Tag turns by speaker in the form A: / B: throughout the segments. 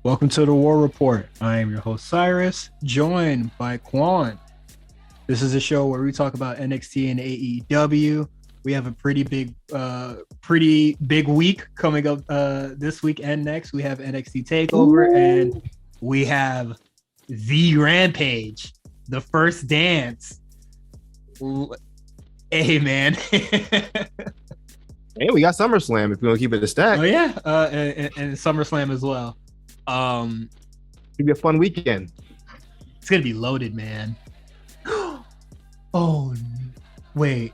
A: Welcome to the War Report. I am your host Cyrus, joined by Quan. This is a show where we talk about NXT and AEW. We have a pretty big week coming up this week and next. We have NXT Takeover and we have the Rampage, the first dance. Hey man.
B: Hey, we got SummerSlam if we want to keep it a stack.
A: Oh yeah, and SummerSlam as well.
B: It'll be a fun weekend.
A: It's gonna be loaded, man. Oh wait.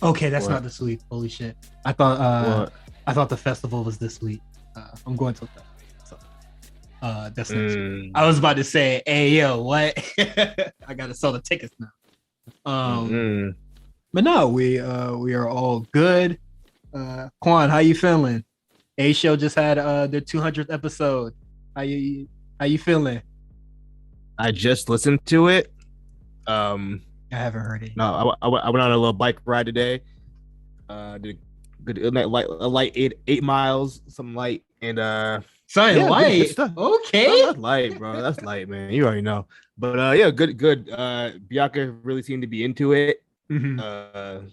A: Okay, that's not this week. Holy shit. I thought the festival was this week. I'm going to that. So that's next week. I was about to say, hey yo, what? I gotta sell the tickets now. But no, we are all good. Quan, how you feeling? A Show just had their 200th episode. How you feeling?
B: I just listened to it.
A: I haven't heard it.
B: No, I went on a little bike ride today. Did a good light 8 miles, something light, and
A: light. Okay,
B: no, that's light, bro. That's light, man. You already know. But yeah, good. Bianca really seemed to be into it.
A: Mm-hmm.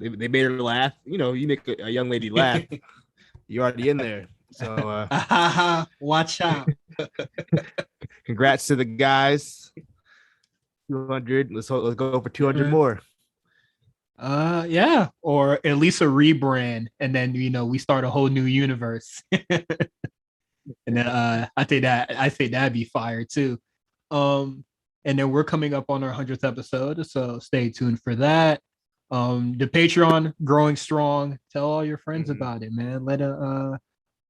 B: They made her laugh. You know, you make a young lady laugh, you're already in there. So
A: watch out.
B: Congrats to the guys. 200. Let's go for 200 more.
A: Yeah, or at least a rebrand, and then we start a whole new universe. And then I say that'd be fire too. And then we're coming up on our 100th episode, so stay tuned for that. The Patreon growing strong. Tell all your friends about it, man.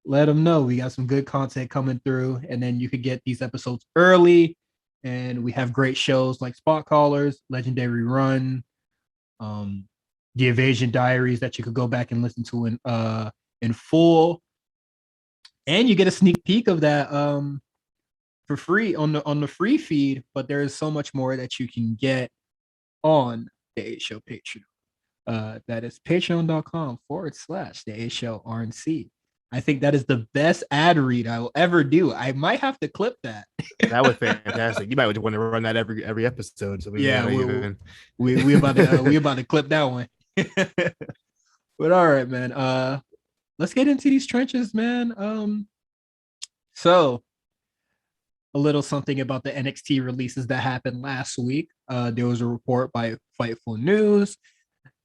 A: Let them know we got some good content coming through, and then you could get these episodes early. And we have great shows like Spot Callers, Legendary Run, The Evasion Diaries that you could go back and listen to in full, and you get a sneak peek of that for free on the free feed. But there is so much more that you can get on the A Show Patreon. That is patreon.com/the A Show RNC. I think that is the best ad read I will ever do. I might have to clip that.
B: That was fantastic. You might want to run that every episode. So we
A: about to clip that one. But all right, man. Let's get into these trenches, man. So a little something about the NXT releases that happened last week. There was a report by Fightful News.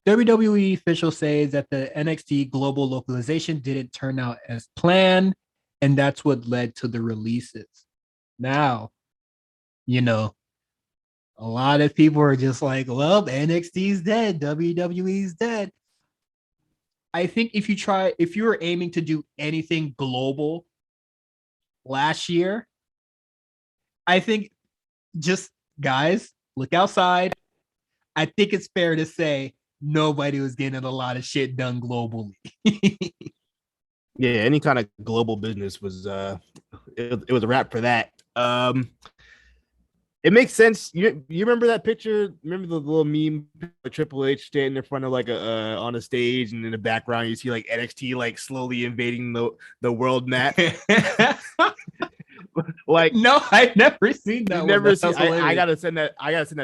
A: WWE officials say that the NXT global localization didn't turn out as planned, and that's what led to the releases. Now, a lot of people are just like, well, NXT's dead, WWE's dead. I think if you were aiming to do anything global last year, I think just guys, look outside. I think it's fair to say nobody was getting a lot of shit done globally.
B: Yeah, any kind of global business was it was a wrap for that. It makes sense. You remember that picture? Remember the little meme of Triple H standing in front of like on a stage, and in the background you see like NXT like slowly invading the world map. Like,
A: no, I've never seen that.
B: I gotta send that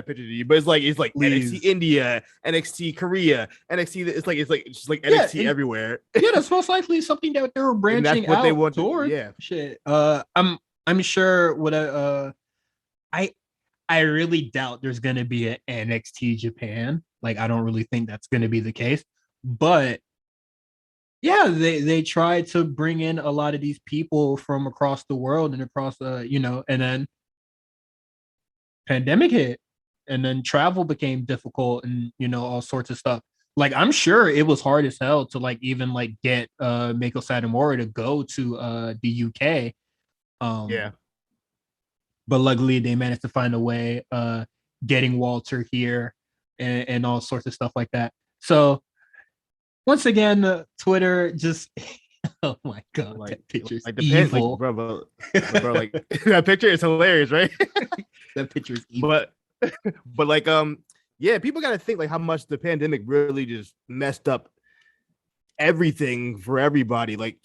B: picture to you. But it's like
A: Please.
B: NXT India, NXT Korea, NXT. It's like NXT everywhere.
A: Yeah, that's most likely something that they were branching out they want toward.
B: Yeah,
A: shit. I'm sure what I really doubt there's gonna be an NXT Japan. Like, I don't really think that's gonna be the case. But yeah, they tried to bring in a lot of these people from across the world and across and then pandemic hit, and then travel became difficult, and all sorts of stuff. Like, I'm sure it was hard as hell to like even like get Mako Satomura to go to the UK.
B: Yeah.
A: But luckily they managed to find a way getting Walter here and all sorts of stuff like that. So once again, Twitter just oh my god,
B: like,
A: that picture's
B: like
A: evil.
B: Bro, like that picture is hilarious, right?
A: That picture is evil.
B: But like yeah, people gotta think like how much the pandemic really just messed up everything for everybody. Like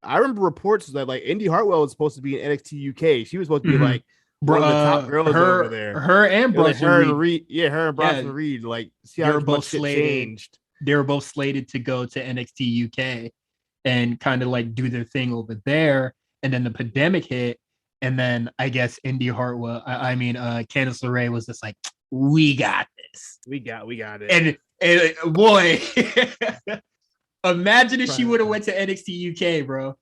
B: I remember reports that like Indy Hartwell was supposed to be in NXT UK. She was supposed to be like one of the top girls over there.
A: Her and Bronson
B: Reed. Yeah, her and Bronson Reed. Like, see how much shit changed.
A: They were both slated to go to NXT UK and kind of like do their thing over there. And then the pandemic hit. And then I guess Indy Hartwell, Candice LeRae was just like, we got this.
B: We got it.
A: And boy, imagine if she would have went to NXT UK, bro.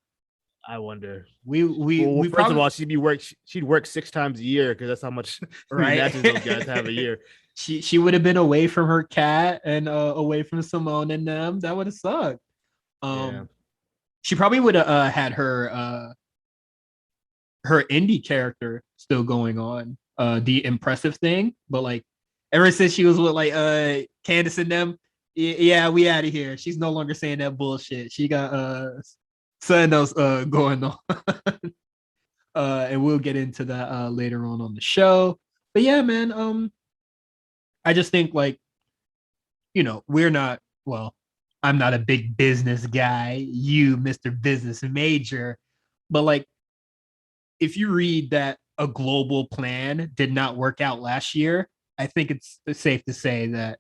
B: I wonder.
A: First
B: of all, she'd work 6 times a year because that's how much matches those guys have a year.
A: She would have been away from her cat and away from Simone and them. That would have sucked. She probably would have had her indie character still going on, the impressive thing, but like ever since she was with like Candice and them, yeah, we out of here. She's no longer saying that bullshit. She got something else going on. And we'll get into that later on the show. But yeah, man, I just think like, I'm not a big business guy, you Mr. Business Major, but like if you read that a global plan did not work out last year, I think it's safe to say that,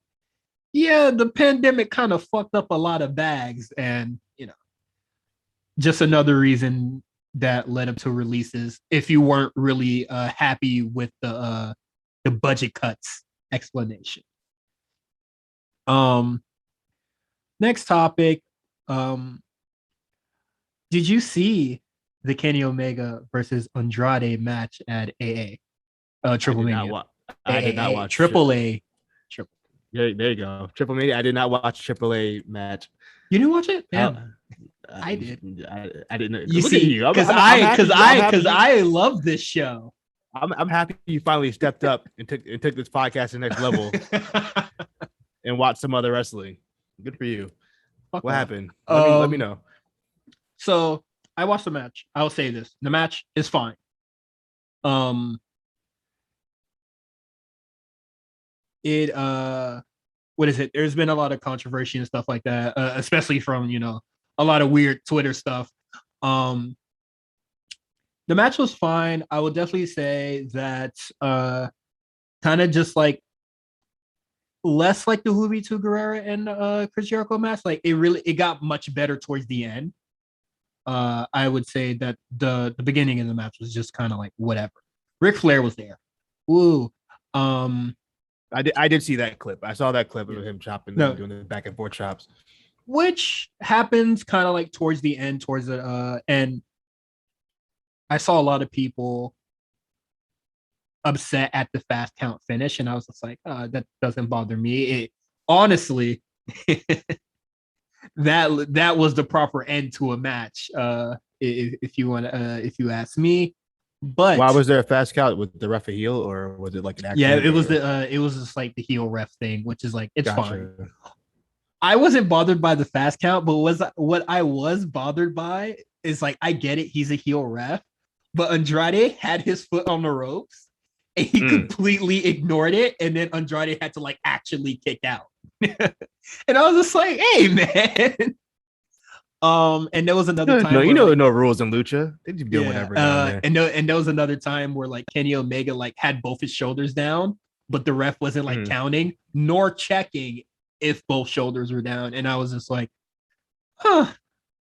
A: yeah, the pandemic kind of fucked up a lot of bags, and, just another reason that led up to releases if you weren't really happy with the budget cuts explanation. Next topic. Did you see the Kenny Omega versus Andrade match at Triple Mania?
B: I did not watch
A: Triple A.
B: There you go. Triple Mania. I did not watch Triple A match.
A: You didn't watch it? Yeah, I did.
B: I didn't.
A: You see, because I love this show.
B: I'm happy you finally stepped up and took this podcast to the next level and watched some other wrestling. Good for you. What happened? Let me know.
A: So I watched the match. I'll say this: the match is fine. What is it? There's been a lot of controversy and stuff like that, especially from a lot of weird Twitter stuff. The match was fine. I would definitely say that kind of just like less like the Juventud Guerrera and Chris Jericho match. Like it got much better towards the end. I would say that the beginning of the match was just kind of like whatever. Ric Flair was there. Woo.
B: I did see that clip. I saw that clip of him chopping, doing the back and forth chops,
A: which happens kind of like towards the end, towards the end. I saw a lot of people upset at the fast count finish, and I was just like, that doesn't bother me. It honestly, that was the proper end to a match. If you ask me. But
B: why was there a fast count? With the ref a heel, or was it like an
A: actual? Yeah, it was it was just like the heel ref thing, which is like it's fine. I wasn't bothered by the fast count, but what I was bothered by is like I get it, he's a heel ref, but Andrade had his foot on the ropes and he completely ignored it, and then Andrade had to like actually kick out. And I was just like, hey man. And there was another time.
B: No rules in lucha. They just do whatever.
A: And there was another time where like Kenny Omega like had both his shoulders down, but the ref wasn't like counting nor checking if both shoulders were down, and I was just like,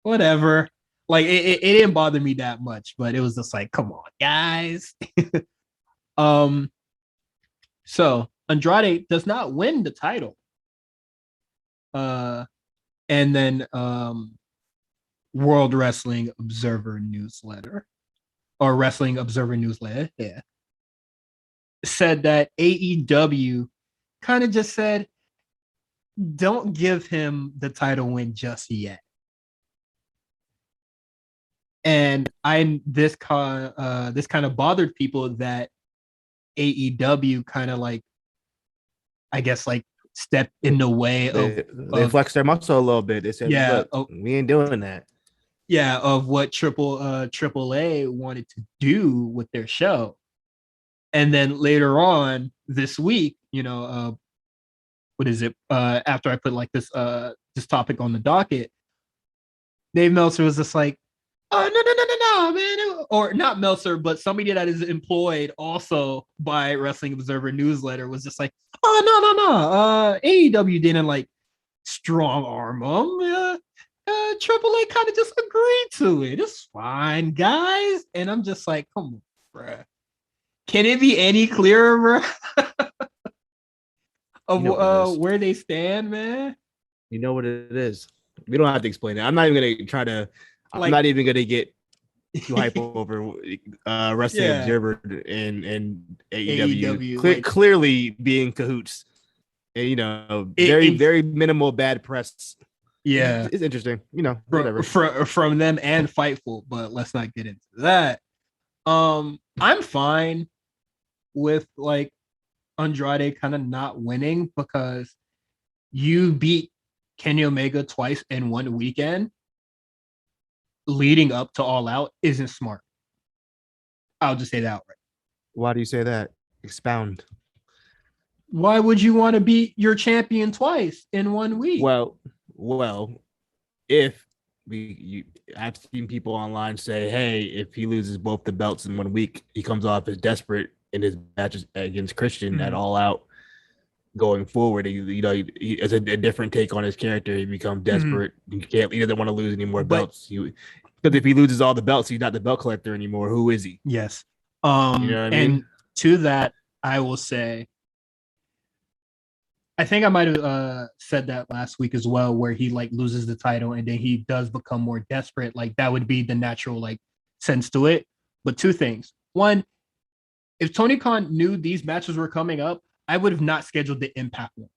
A: whatever. Like it didn't bother me that much, but it was just like, come on, guys. So Andrade does not win the title. And then World Wrestling Observer Newsletter said that AEW kind of just said, don't give him the title win just yet. And this kind of bothered people that AEW kind of like, I guess like stepped in the way
B: they flexed their muscle a little bit. They said, we ain't doing that.
A: Yeah, of what AAA wanted to do with their show. And then later on this week, what is it? After I put like this topic on the docket, Dave Meltzer was just like, No, man. Or not Meltzer, but somebody that is employed also by Wrestling Observer newsletter was just like, oh, no. AEW didn't like strong arm him. Triple A kind of just agreed to it. It's fine, guys. And I'm just like, come on, bruh. Can it be any clearer, bruh, of where they stand, man?
B: You know what it is. We don't have to explain it. I'm not even gonna try to. I'm
A: Like,
B: not even gonna get too hype over Wrestling
A: yeah,
B: Observer and
A: AEW,
B: AEW clearly being cahoots. And, very minimal bad press.
A: Yeah,
B: It's interesting. Whatever.
A: From them and Fightful, but let's not get into that. I'm fine with like Andrade kind of not winning because you beat Kenny Omega twice in one weekend leading up to All Out isn't smart. I'll just say that outright.
B: Why do you say that? Expound.
A: Why would you want to beat your champion twice in 1 week?
B: Well, if I've seen people online say, hey, if he loses both the belts in 1 week, he comes off as desperate in his matches against Christian at All Out. Going forward, he as a different take on his character. He becomes desperate. He doesn't want to lose any more belts. Because if he loses all the belts, he's not the belt collector anymore. Who is he?
A: Yes.
B: You know what I mean?
A: And to that, I will say, I think I might have said that last week as well, where he like loses the title and then he does become more desperate. Like that would be the natural like sense to it. But two things. One, if Tony Khan knew these matches were coming up, I would have not scheduled the Impact one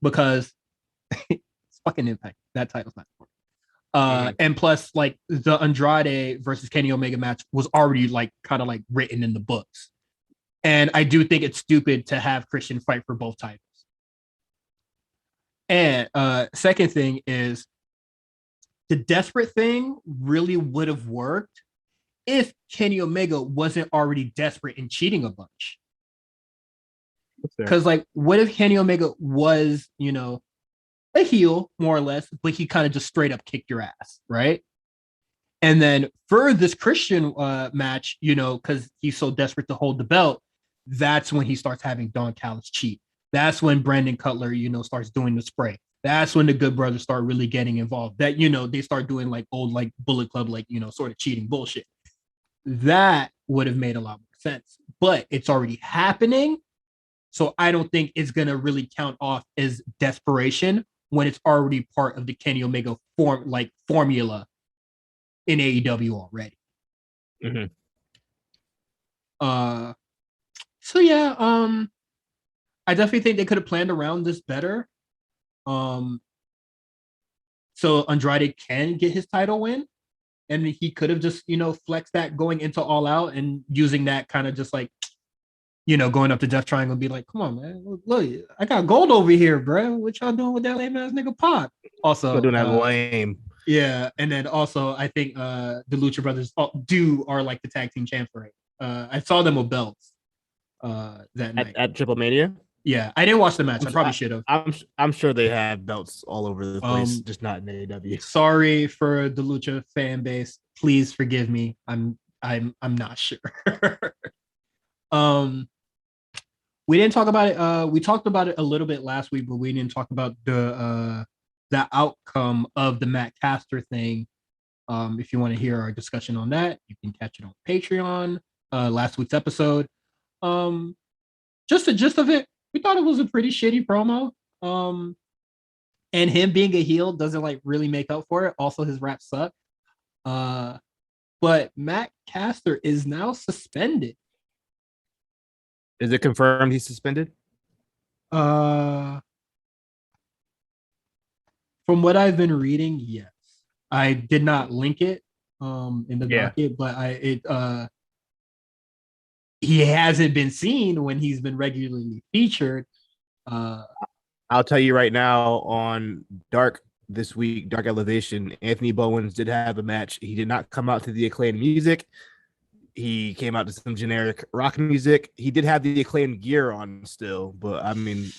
A: because it's fucking Impact. That title's not important. And plus, like the Andrade versus Kenny Omega match was already like kind of like written in the books. And I do think it's stupid to have Christian fight for both titles. And second thing is the desperate thing really would have worked if Kenny Omega wasn't already desperate and cheating a bunch. Because like, what if Kenny Omega was, a heel more or less, but he kind of just straight up kicked your ass, right? And then for this Christian match, because he's so desperate to hold the belt, that's when he starts having Don Callis cheat. That's when Brandon Cutler, starts doing the spray. That's when the Good Brothers start really getting involved. That, they start doing like old, like Bullet Club, like, sort of cheating bullshit. That would have made a lot more sense, but it's already happening. So I don't think it's going to really count off as desperation when it's already part of the Kenny Omega formula in AEW already.
B: Mm-hmm.
A: So yeah, I definitely think they could have planned around this better. So Andrade can get his title win, and he could have just flexed that going into All Out and using that kind of just like going up to Death Triangle and be like, come on, man, look, I got gold over here, bro. What y'all doing with that lame ass nigga Pac? Also,
B: doing that lame.
A: Yeah, and then also I think the Lucha Brothers are like the tag team champs, right? I saw them with belts that night
B: at Triple Mania.
A: Yeah, I didn't watch the match. I probably should have.
B: I'm sure they have belts all over the place, just not in AEW.
A: Sorry for the Lucha fan base. Please forgive me. I'm not sure. We didn't talk about it. We talked about it a little bit last week, but we didn't talk about the outcome of the Matt Caster thing. If you want to hear our discussion on that, you can catch it on Patreon. Last week's episode. Just the gist of it, we thought it was a pretty shitty promo. And him being a heel doesn't like really make up for it. Also, his raps suck. But Matt Caster is now suspended.
B: Is it confirmed he's suspended?
A: From what I've been reading, yes. I did not link it in the docket, but he hasn't been seen when he's been regularly featured.
B: I'll tell you right now, on Dark this week, Dark Elevation, Anthony Bowens did have a match. He did not come out to the Acclaimed music. He came out to some generic rock music. He did have the Acclaimed gear on still, but I mean,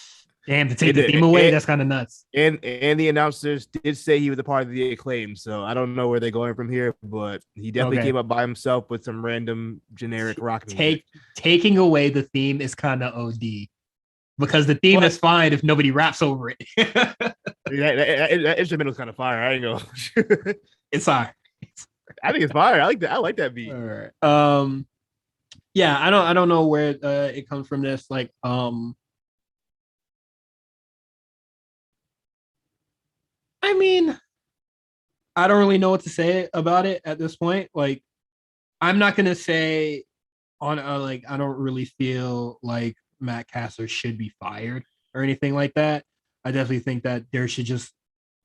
A: Damn, to take the theme away, that's kind of nuts.
B: And the announcers did say he was a part of the Acclaim, so I don't know where they're going from here, but he definitely came up by himself with some random generic rock music.
A: Taking away the theme is kind of OD because the theme is fine if nobody raps over it.
B: that instrumental is kind of fire. I ain't gonna.
A: It's fire.
B: I think it's fire. I like that beat.
A: All right. Yeah, I don't know where it comes from. This like I mean, I don't really know what to say about it at this point. Like, I'm not gonna say on like I don't really feel like Matt Caster should be fired or anything like that. I definitely think that there should just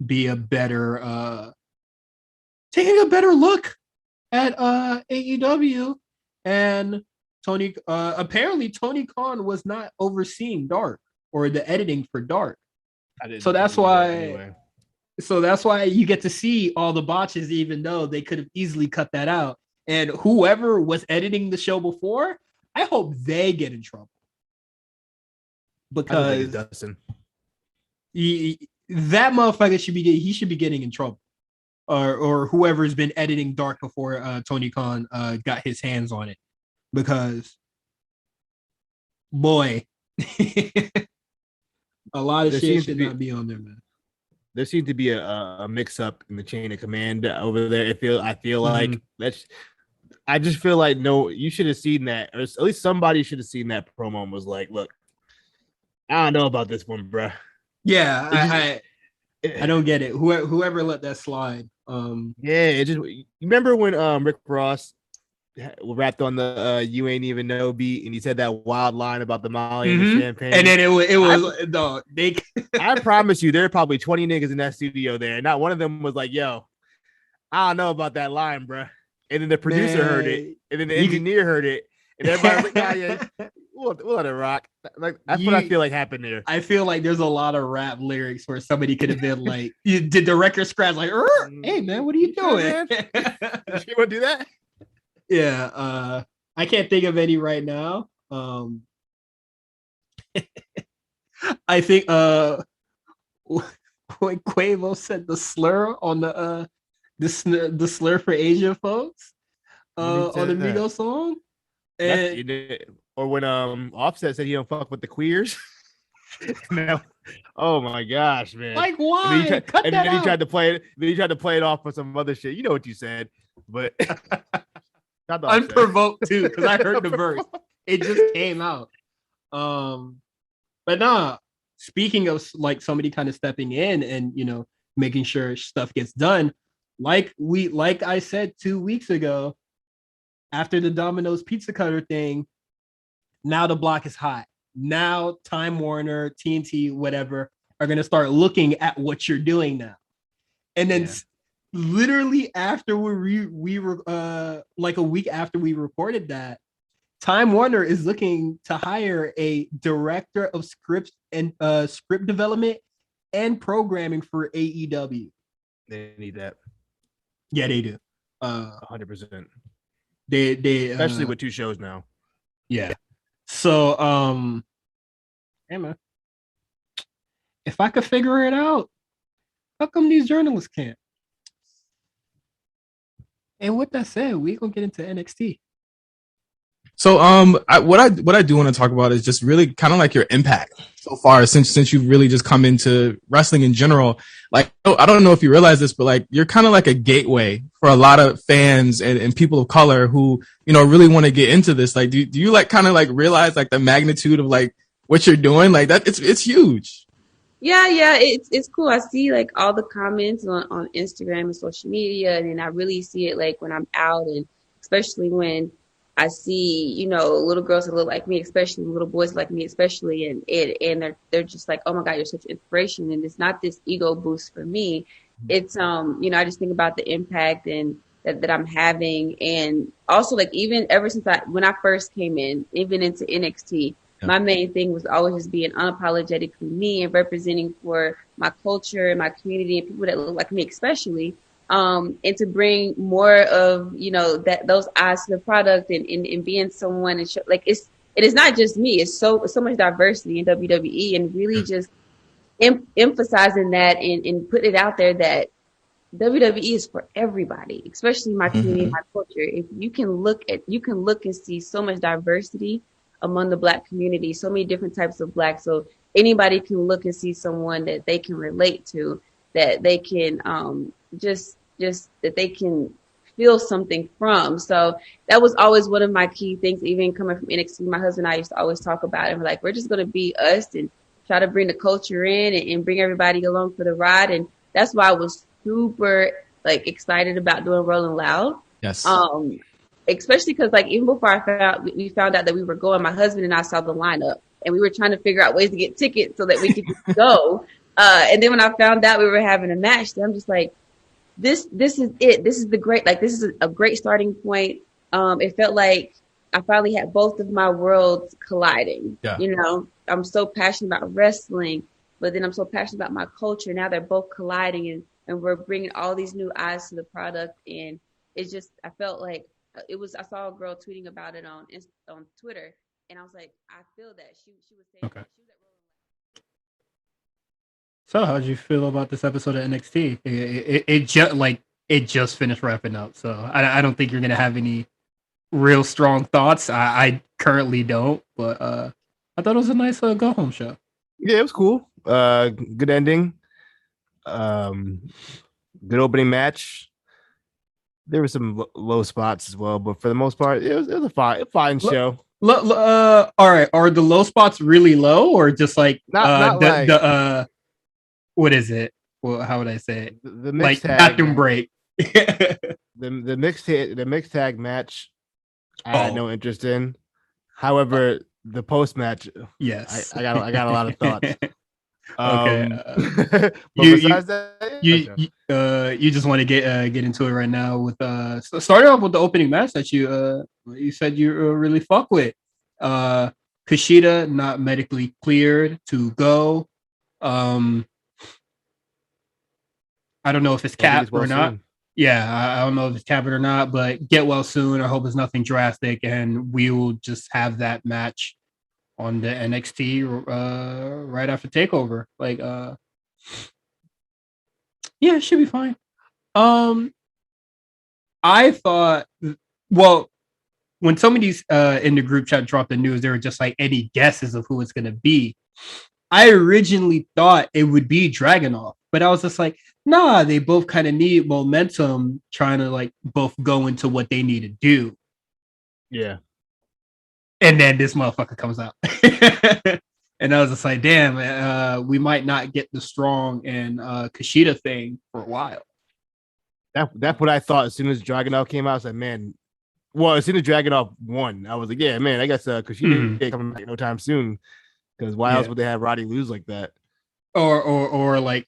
A: be a better taking a better look at AEW. And Tony apparently Tony Khan was not overseeing Dark or the editing for Dark. So that's why you get to see all the botches, even though they could have easily cut that out. And whoever was editing the show before, I hope they get in trouble. Because that motherfucker should be getting in trouble. Or whoever's been editing Dark before Tony Khan got his hands on it. Because boy, a lot of shit should not be on there, man.
B: There seems to be a mix up in the chain of command over there. I feel like I just feel like you should have seen that, or at least somebody should have seen that promo and was like, look, I don't know about this one, bro.
A: Yeah, I don't get it. Whoever let that slide.
B: You remember when Rick Ross rapped on the "You Ain't Even Know" beat, and he said that wild line about the Molly and the champagne,
A: and then it was dog.
B: I promise you, there are probably 20 niggas in that studio there, and not one of them was like, "Yo, I don't know about that line, bro." And then the producer heard it, and then the engineer heard it, and everybody was like, "Yeah, we'll let it rock." Like that's what I feel like happened there.
A: I feel like there's a lot of rap lyrics where somebody could have been like, "Did the record scratch?" Like, "Hey man, what are you doing?"
B: You want to do that?
A: Yeah, I can't think of any right now. I think when Quavo said the slur on the slur for Asia folks on the Migos song,
B: or when Offset said he don't fuck with the queers. No. Oh my gosh, man!
A: Like why?
B: And then he tried to play it. Then he tried to play it off for some other shit. You know what you said, but.
A: Unprovoked too, because I heard the verse. It just came out. But nah, speaking of like somebody kind of stepping in and making sure stuff gets done, like I said 2 weeks ago, after the Domino's Pizza Cutter thing, now the block is hot. Now Time Warner, TNT, whatever, are gonna start looking at what you're doing now. And then literally after we were like a week after we reported that, Time Warner is looking to hire a director of script and script development and programming for AEW.
B: They need that.
A: Yeah, they do.
B: 100%.
A: They
B: especially with 2 shows now.
A: Yeah. So hey man, if I could figure it out, how come these journalists can't? And with that said, we're gonna get into NXT.
C: So what I do want to talk about is just really kind of like your impact so far since you've really just come into wrestling in general. Like I don't know if you realize this, but like you're kind of like a gateway for a lot of fans and people of color who really want to get into this. Like do you like kind of like realize like the magnitude of like what you're doing? Like that it's huge.
D: Yeah, it's cool. I see like all the comments on Instagram and social media, and then I really see it like when I'm out, and especially when I see little girls that look like me, especially little boys like me, especially, and they're just like, oh my God, you're such an inspiration. And it's not this ego boost for me. It's I just think about the impact and that I'm having, and also like even ever since when I first came in, even into NXT. My main thing was always just being unapologetically me and representing for my culture and my community and people that look like me, especially, and to bring more of, those eyes to the product and being someone and show, like it's not just me. It's so much diversity in WWE, and really just emphasizing that and putting it out there that WWE is for everybody, especially my community, my culture. If you can look and see so much diversity among the Black community, so many different types of Black. So anybody can look and see someone that they can relate to, that they can just that they can feel something from. So that was always one of my key things, even coming from NXT. My husband and I used to always talk about it. And we're like, we're just going to be us and try to bring the culture in and bring everybody along for the ride. And that's why I was super like excited about doing Rolling Loud.
C: Yes.
D: Especially because like even before we found out that we were going, my husband and I saw the lineup and we were trying to figure out ways to get tickets so that we could go. And then when I found out we were having a match, I'm just like, this is it. This is this is a great starting point. It felt like I finally had both of my worlds colliding.
C: Yeah.
D: You know, I'm so passionate about wrestling, but then I'm so passionate about my culture. Now they're both colliding and we're bringing all these new eyes to the product. And it's just, I felt like I saw a girl tweeting about it on Twitter, and I was like, I feel that. She was saying,
A: okay. So how did you feel about this episode of NXT? It just finished wrapping up, so I don't think you're gonna have any real strong thoughts. I currently don't, but I thought it was a nice go home show.
B: Yeah, it was cool. Good ending. Good opening match. There were some low spots as well, but for the most part, it was a fine show.
A: All right, are the low spots really low, or just like what is it? Well, how would I say it?
B: The
A: like
B: mixed tag,
A: bathroom break.
B: the mixed tag match, I had no interest in. However, the post match,
A: yes,
B: I got a lot of thoughts.
A: Okay, you just want to get into it right now with starting off with the opening match that you said you really fuck with. Kushida not medically cleared to go. I don't know if it's capped or not. Soon. Yeah, I don't know if it's capped or not, but get well soon. I hope it's nothing drastic, and we will just have that match on the NXT right after Takeover. Like, yeah, it should be fine. I thought, well, when some of these in the group chat dropped the news, they were just like any guesses of who it's gonna be. I originally thought it would be Dragunov, but I was just like, nah, they both kind of need momentum, trying to like both go into what they need to do.
B: Yeah.
A: And then this motherfucker comes out. And I was just like, damn, we might not get the Strong and Kushida thing for a while.
B: That's what I thought as soon as Dragunov came out. I was like, man, well, as soon as Dragunov won, I was like, yeah, man, I guess Kushida ain't coming back no time soon. Because why else would they have Roddy lose like that?
A: Or like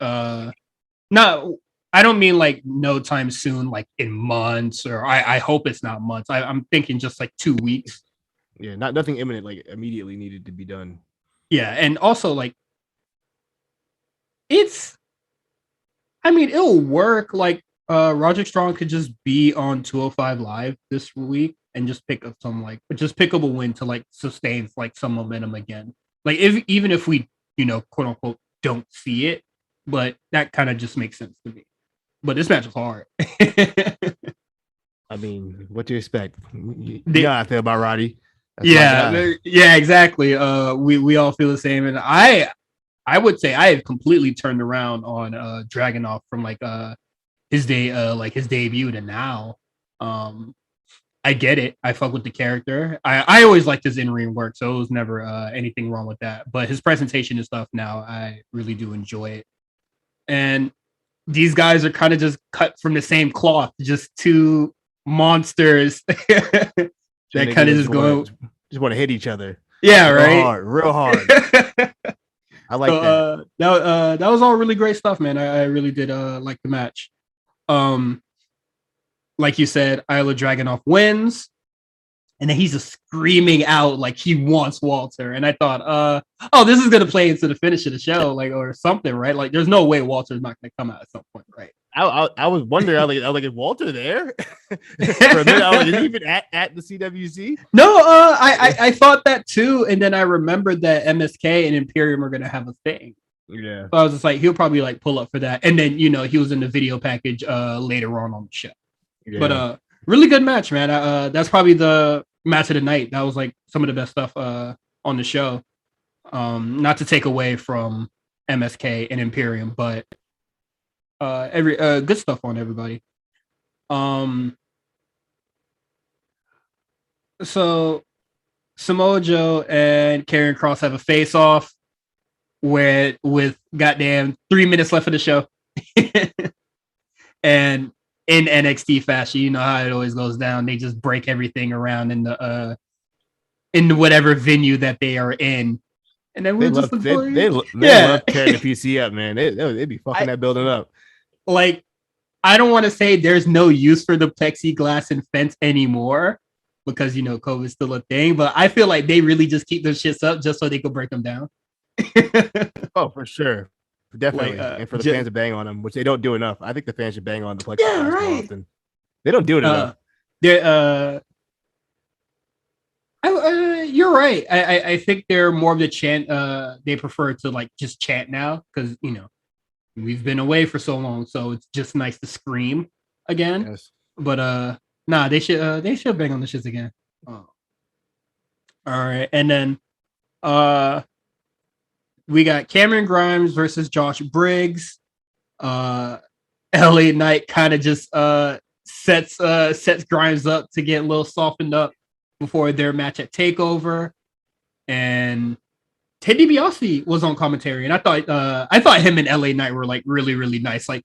A: not, I don't mean like no time soon, like in months, or I hope it's not months. I'm thinking just like 2 weeks.
B: Yeah, nothing imminent, like immediately needed to be done.
A: Yeah, and also like it'll work. Like Roderick Strong could just be on 205 Live this week and just pick up a win to like sustain like some momentum again. Like even if we, quote unquote, don't see it, but that kind of just makes sense to me. But this match was hard.
B: I mean, what do you expect? You know how I feel about Roddy.
A: Yeah, exactly. We all feel the same, and I would say I have completely turned around on Dragunov from like his debut to now. I get it. I fuck with the character. I always liked his in-ring work, so it was never anything wrong with that. But his presentation and stuff now, I really do enjoy it. And these guys are kind of just cut from the same cloth, just two monsters that kind of just
B: want to hit each other.
A: Yeah, right.
B: Real hard. I like that.
A: That was all really great stuff, man. I really did like the match. Like you said, Ilya Dragunov wins, and then he's just screaming out like he wants Walter. And I thought, this is gonna play into the finish of the show, like or something, right? Like, there's no way Walter's not gonna come out at some point, right?
B: I was wondering. I was like, is Walter there? For a minute, I was like, is he even at the CWC?
A: No, I thought that too, and then I remembered that MSK and Imperium are gonna have a thing.
B: Yeah.
A: So I was just like, he'll probably like pull up for that, and then he was in the video package later on the show. Yeah. But really good match, man. That's probably the match of the night. That was like some of the best stuff on the show. Not to take away from MSK and Imperium, but every good stuff on everybody. So Samoa Joe and Karrion Kross have a face off with goddamn 3 minutes left of the show. And in NXT fashion, you know how it always goes down. They just break everything around in the whatever venue that they are in. And then they love tearing
B: the PC up, man. They'd be fucking that building up.
A: Like, I don't want to say there's no use for the plexiglass and fence anymore because COVID's still a thing, but I feel like they really just keep those shits up just so they could break them down.
B: Oh, for sure. Definitely. And for the fans to bang on them, which they don't do enough. I think the fans should bang on the plexiglass more often. They don't do it enough.
A: You're right. I think they're more of the chant. They prefer to like just chant now because we've been away for so long, so it's just nice to scream again. Yes. But they should bang on the shits again. Oh. All right, and then we got Cameron Grimes versus Josh Briggs. LA Knight kind of just sets Grimes up to get a little softened up before their match at TakeOver, and Ted DiBiase was on commentary, and I thought him and LA Knight were like really, really nice. Like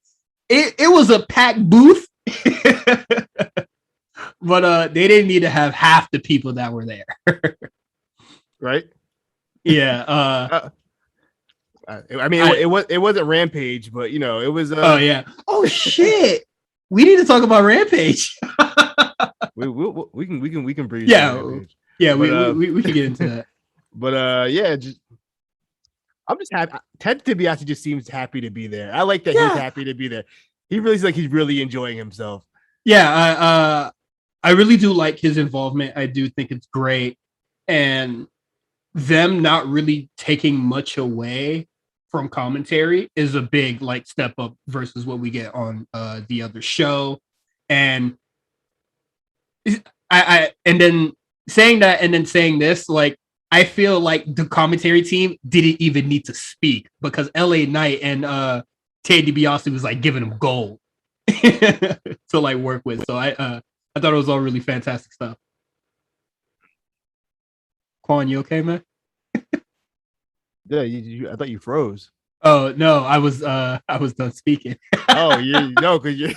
A: it was a packed booth, but they didn't need to have half the people that were there.
B: Right?
A: Yeah.
B: I mean, it wasn't Rampage, but it was.
A: Oh yeah. Oh shit. We need to talk about Rampage.
B: we can breathe.
A: Yeah. Yeah. But, we can get into that.
B: But I'm just happy. Ted DiBiase just seems happy to be there. I like that he's happy to be there. He really seems like he's really enjoying himself.
A: Yeah, I really do like his involvement. I do think it's great, and them not really taking much away from commentary is a big like step up versus what we get on the other show. And I and then saying that and then saying this, like I feel like the commentary team didn't even need to speak because LA Knight and Ted DiBiase was like giving them gold to like work with. So I thought it was all really fantastic stuff. Quan, you okay, man?
B: Yeah, I thought you froze.
A: Oh no, I was done speaking.
B: Oh, because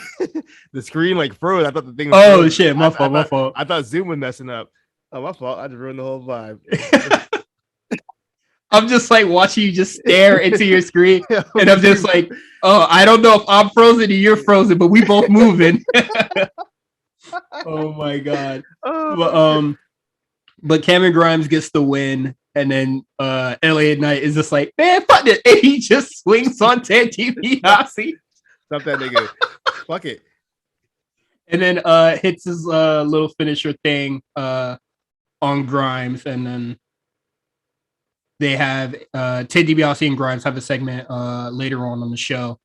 B: the screen like froze. I thought the thing.
A: Was shit, my fault.
B: I thought Zoom was messing up. Oh, my fault. I just ruined the whole vibe.
A: I'm just like watching you just stare into your screen, and I'm just like, oh, I don't know if I'm frozen or you're frozen, but we both moving. Oh my god. But Cameron Grimes gets the win, and then LA Knight is just like, man, fuck it. And he just swings on Ted DiBiase.
B: Stop that nigga. Fuck it.
A: And then hits his little finisher thing on Grimes, and then they have Ted DiBiase and Grimes have a segment later on the show,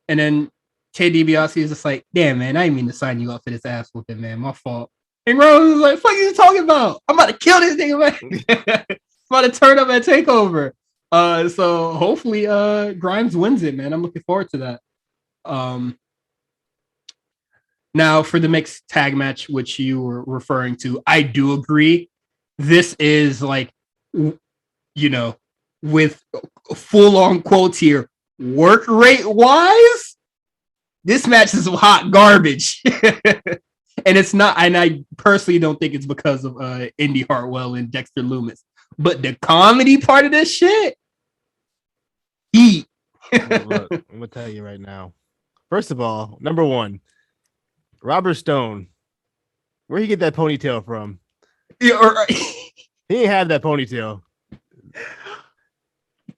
A: and then Ted DiBiase is just like, damn man, I didn't mean to sign you up for this ass whooping, man, my fault. And Grimes was like, fuck you talking about? I'm about to kill this nigga, man. I'm about to turn up at TakeOver. So hopefully Grimes wins it, man. I'm looking forward to that. Now for the mixed tag match, which you were referring to, I do agree. This is like, with full on quotes here, work rate wise, this match is hot garbage. And it's not, and I personally don't think it's because of Indy Hartwell and Dexter Lumis, but the comedy part of this shit, heat.
B: Look, I'm gonna tell you right now. First of all, number one, Robert Stone, where'd he get that ponytail from?
A: Yeah,
B: he ain't had that ponytail.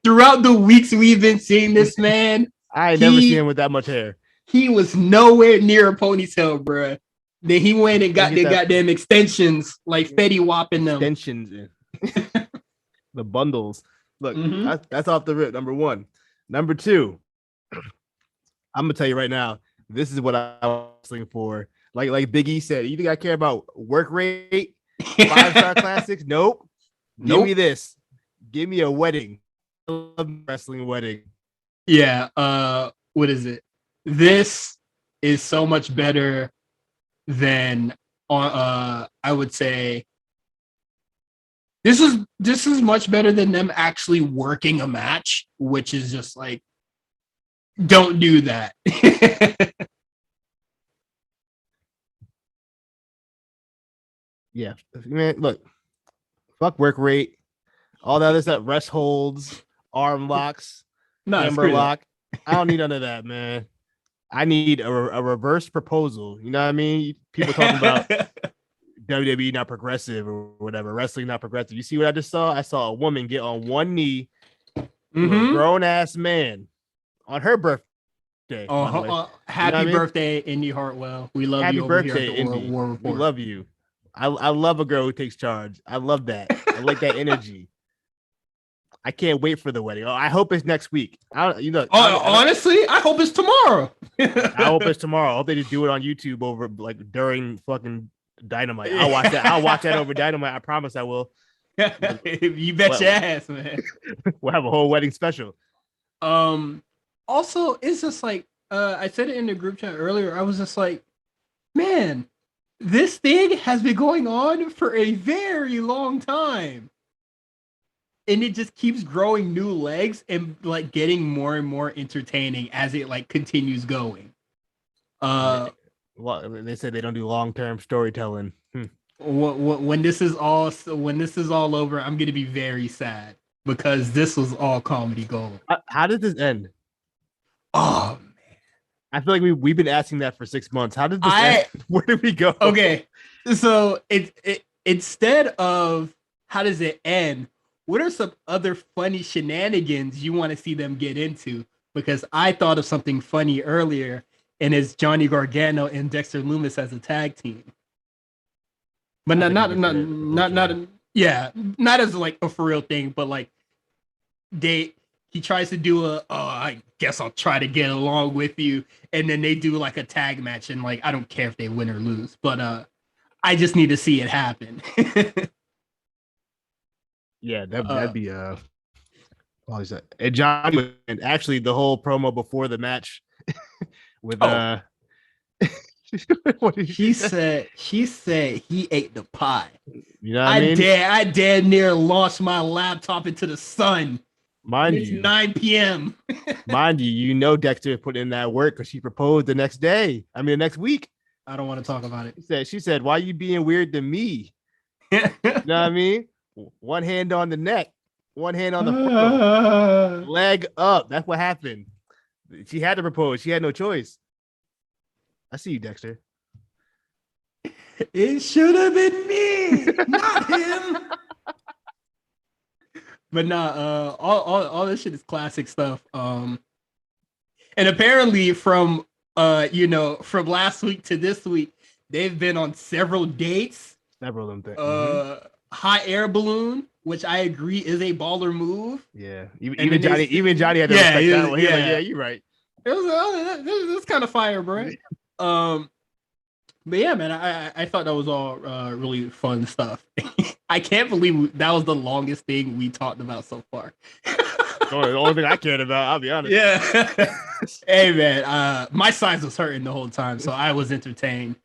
A: Throughout the weeks we've been seeing this man,
B: I ain't never seen him with that much hair.
A: he was nowhere near a ponytail, bro. Then he went and got the goddamn extensions, like Fetty Wapping them.
B: Extensions in the bundles. Look, that's off the rip. Number one. Number two, I'm gonna tell you right now. This is what I was wrestling for. Like Big E said, you think I care about work rate? 5-star classics? Nope. Give me this. Give me a wedding. I love wrestling wedding.
A: Yeah. What is it? This is so much better than I would say this is much better than them actually working a match, which is just like, don't do that.
B: Yeah, man, look, fuck work rate, all that other stuff, rest holds, arm locks, member lock. I don't need none of that, man. I need a reverse proposal. You know what I mean? People talking about WWE not progressive or whatever, wrestling not progressive. You see what I just saw? I saw a woman get on one knee to a grown ass man on her birthday.
A: Happy birthday, Indy Hartwell. We love
B: Happy
A: you over
B: birthday,
A: here at the
B: Indy.
A: War Report.
B: We love you. I love a girl who takes charge. I love that. I like that energy. I can't wait for the wedding. I hope it's next week.
A: Honestly, I hope it's tomorrow.
B: I hope it's tomorrow. I hope they just do it on YouTube over like during fucking Dynamite. I'll watch that. I'll watch that over Dynamite. I promise I will.
A: You bet your ass, man.
B: We'll have a whole wedding special.
A: Also, it's just like I said it in the group chat earlier. I was just like, man, this thing has been going on for a very long time. And it just keeps growing new legs and like getting more and more entertaining as it like continues going.
B: Well, they say they don't do long-term storytelling.
A: When this is all over, I'm gonna be very sad because this was all comedy gold.
B: How did this end?
A: Oh man,
B: I feel like we've been asking that for 6 months. How did this end? Where did we go?
A: Okay, so it instead of how does it end? What are some other funny shenanigans you want to see them get into? Because I thought of something funny earlier, and it's Johnny Gargano and Dexter Lumis as a tag team. But not as like a for real thing, but like he tries to do I guess I'll try to get along with you, and then they do like a tag match, and like I don't care if they win or lose, but I just need to see it happen.
B: Yeah, that'd be and Johnny, and actually the whole promo before the match with
A: what did she said he ate the pie.
B: You know what I mean?
A: I damn near launched my laptop into the sun.
B: It's
A: 9 p.m.
B: Mind you, Dexter put in that work because she proposed the next next week.
A: I don't want to talk about it.
B: She said, why are you being weird to me? You know what I mean? One hand on the neck, one hand on the front, leg up. That's what happened. She had to propose. She had no choice. I see you, Dexter.
A: It should have been me, not him. But nah, all this shit is classic stuff. And apparently from from last week to this week, they've been on several dates.
B: Several of them.
A: Hot air balloon, which I agree is a baller move.
B: Yeah, even Johnny had to respect that one. Yeah, you're right.
A: It was kind of fire, bro. But yeah, man, I thought that was all really fun stuff. I can't believe that was the longest thing we talked about so far.
B: The only thing I cared about, I'll be honest.
A: Yeah. Hey, man, my size was hurting the whole time, so I was entertained.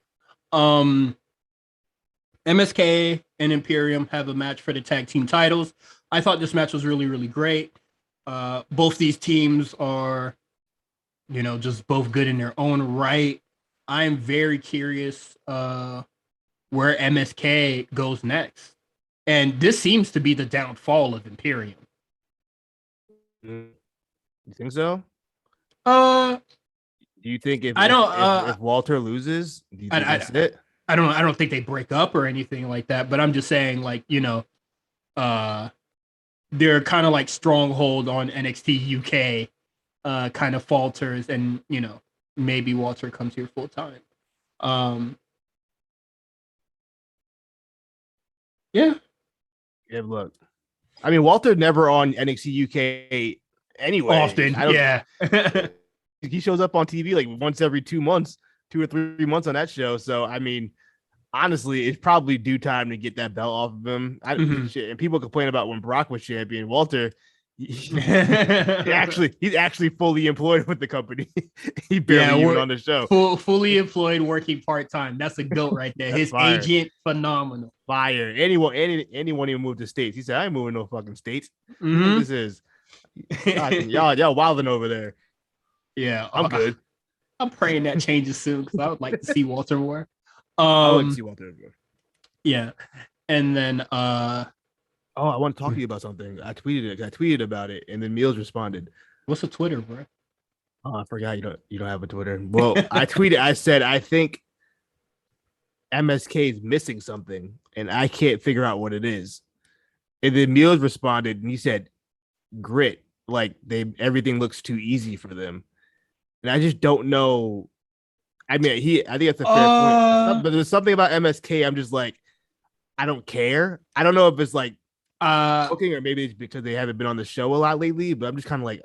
A: MSK and Imperium have a match for the tag team titles. I thought this match was really, really great. Both these teams are, just both good in their own right. I'm very curious where MSK goes next. And this seems to be the downfall of Imperium.
B: You think so?
A: Do
B: you think if Walter loses, do you think that's it?
A: I don't think they break up or anything like that, but I'm just saying, like, their kind of like stronghold on NXT UK kind of falters, and maybe Walter comes here full time. Yeah.
B: Yeah, look. I mean, Walter never on NXT UK anyway.
A: Often, yeah.
B: He shows up on TV like once every 2 months, 2 or 3 months on that show. So, I mean, honestly, it's probably due time to get that belt off of him. Shit, and people complain about when Brock was champion. Walter, he's actually fully employed with the company. He barely even on the show.
A: Fully employed, working part time. That's a goat right there. His
B: fire.
A: Agent, phenomenal.
B: Fire. Anyone even moved to states. He said, "I ain't moving no fucking states." Mm-hmm. This is y'all wilding over there.
A: Yeah,
B: I'm good.
A: I'm praying that changes soon because I would like to see Walter more.
B: I would like to see Walter more.
A: Yeah, and then
B: I want to talk to you about something. I tweeted about it, and then Meals responded.
A: What's a Twitter, bro?
B: Oh, I forgot you don't have a Twitter. Well, I tweeted. I said I think MSK is missing something, and I can't figure out what it is. And then Meals responded, and he said, "Grit. Like everything looks too easy for them." And I just don't know. I mean, I think that's a fair point. But there's something about MSK. I'm just like, I don't care. I don't know if it's like booking or maybe it's because they haven't been on the show a lot lately. But I'm just kind of like,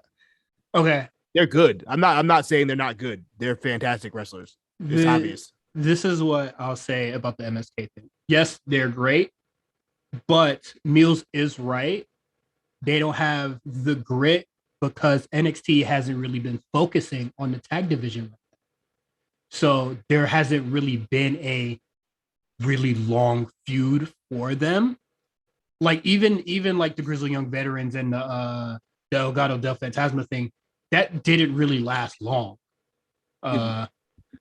A: okay,
B: they're good. I'm not saying they're not good. They're fantastic wrestlers. It's obvious.
A: This is what I'll say about the MSK thing. Yes, they're great, but Mills is right. They don't have the grit because NXT hasn't really been focusing on the tag division. So there hasn't really been a really long feud for them. Like even like the Grizzly Young Veterans and the Elgato Del Fantasma thing, that didn't really last long. And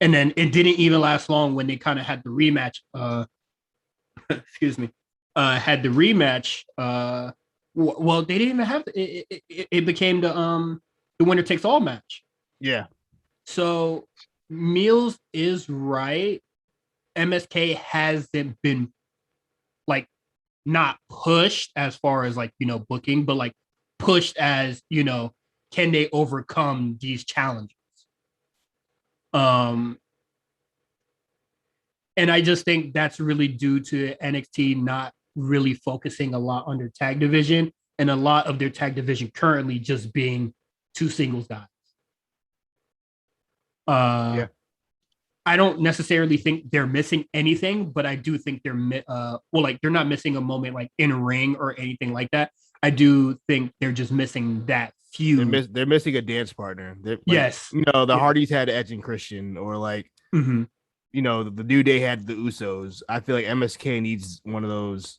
A: then it didn't even last long when they kind of had the rematch. Excuse me. Had the rematch. Well, they didn't even have it became the winner takes all match.
B: Yeah.
A: So Meals is right. MSK hasn't been like not pushed as far as like, booking, but like pushed as, can they overcome these challenges? And I just think that's really due to NXT not really focusing a lot on their tag division and a lot of their tag division currently just being two singles guys.
B: Yeah.
A: I don't necessarily think they're missing anything, but I do think they're they're not missing a moment like in a ring or anything like that. I do think they're just missing that feud.
B: They're missing a dance partner.
A: Yes.
B: The Hardys had Edge and Christian, or like, the New Day had the Usos. I feel like MSK needs one of those.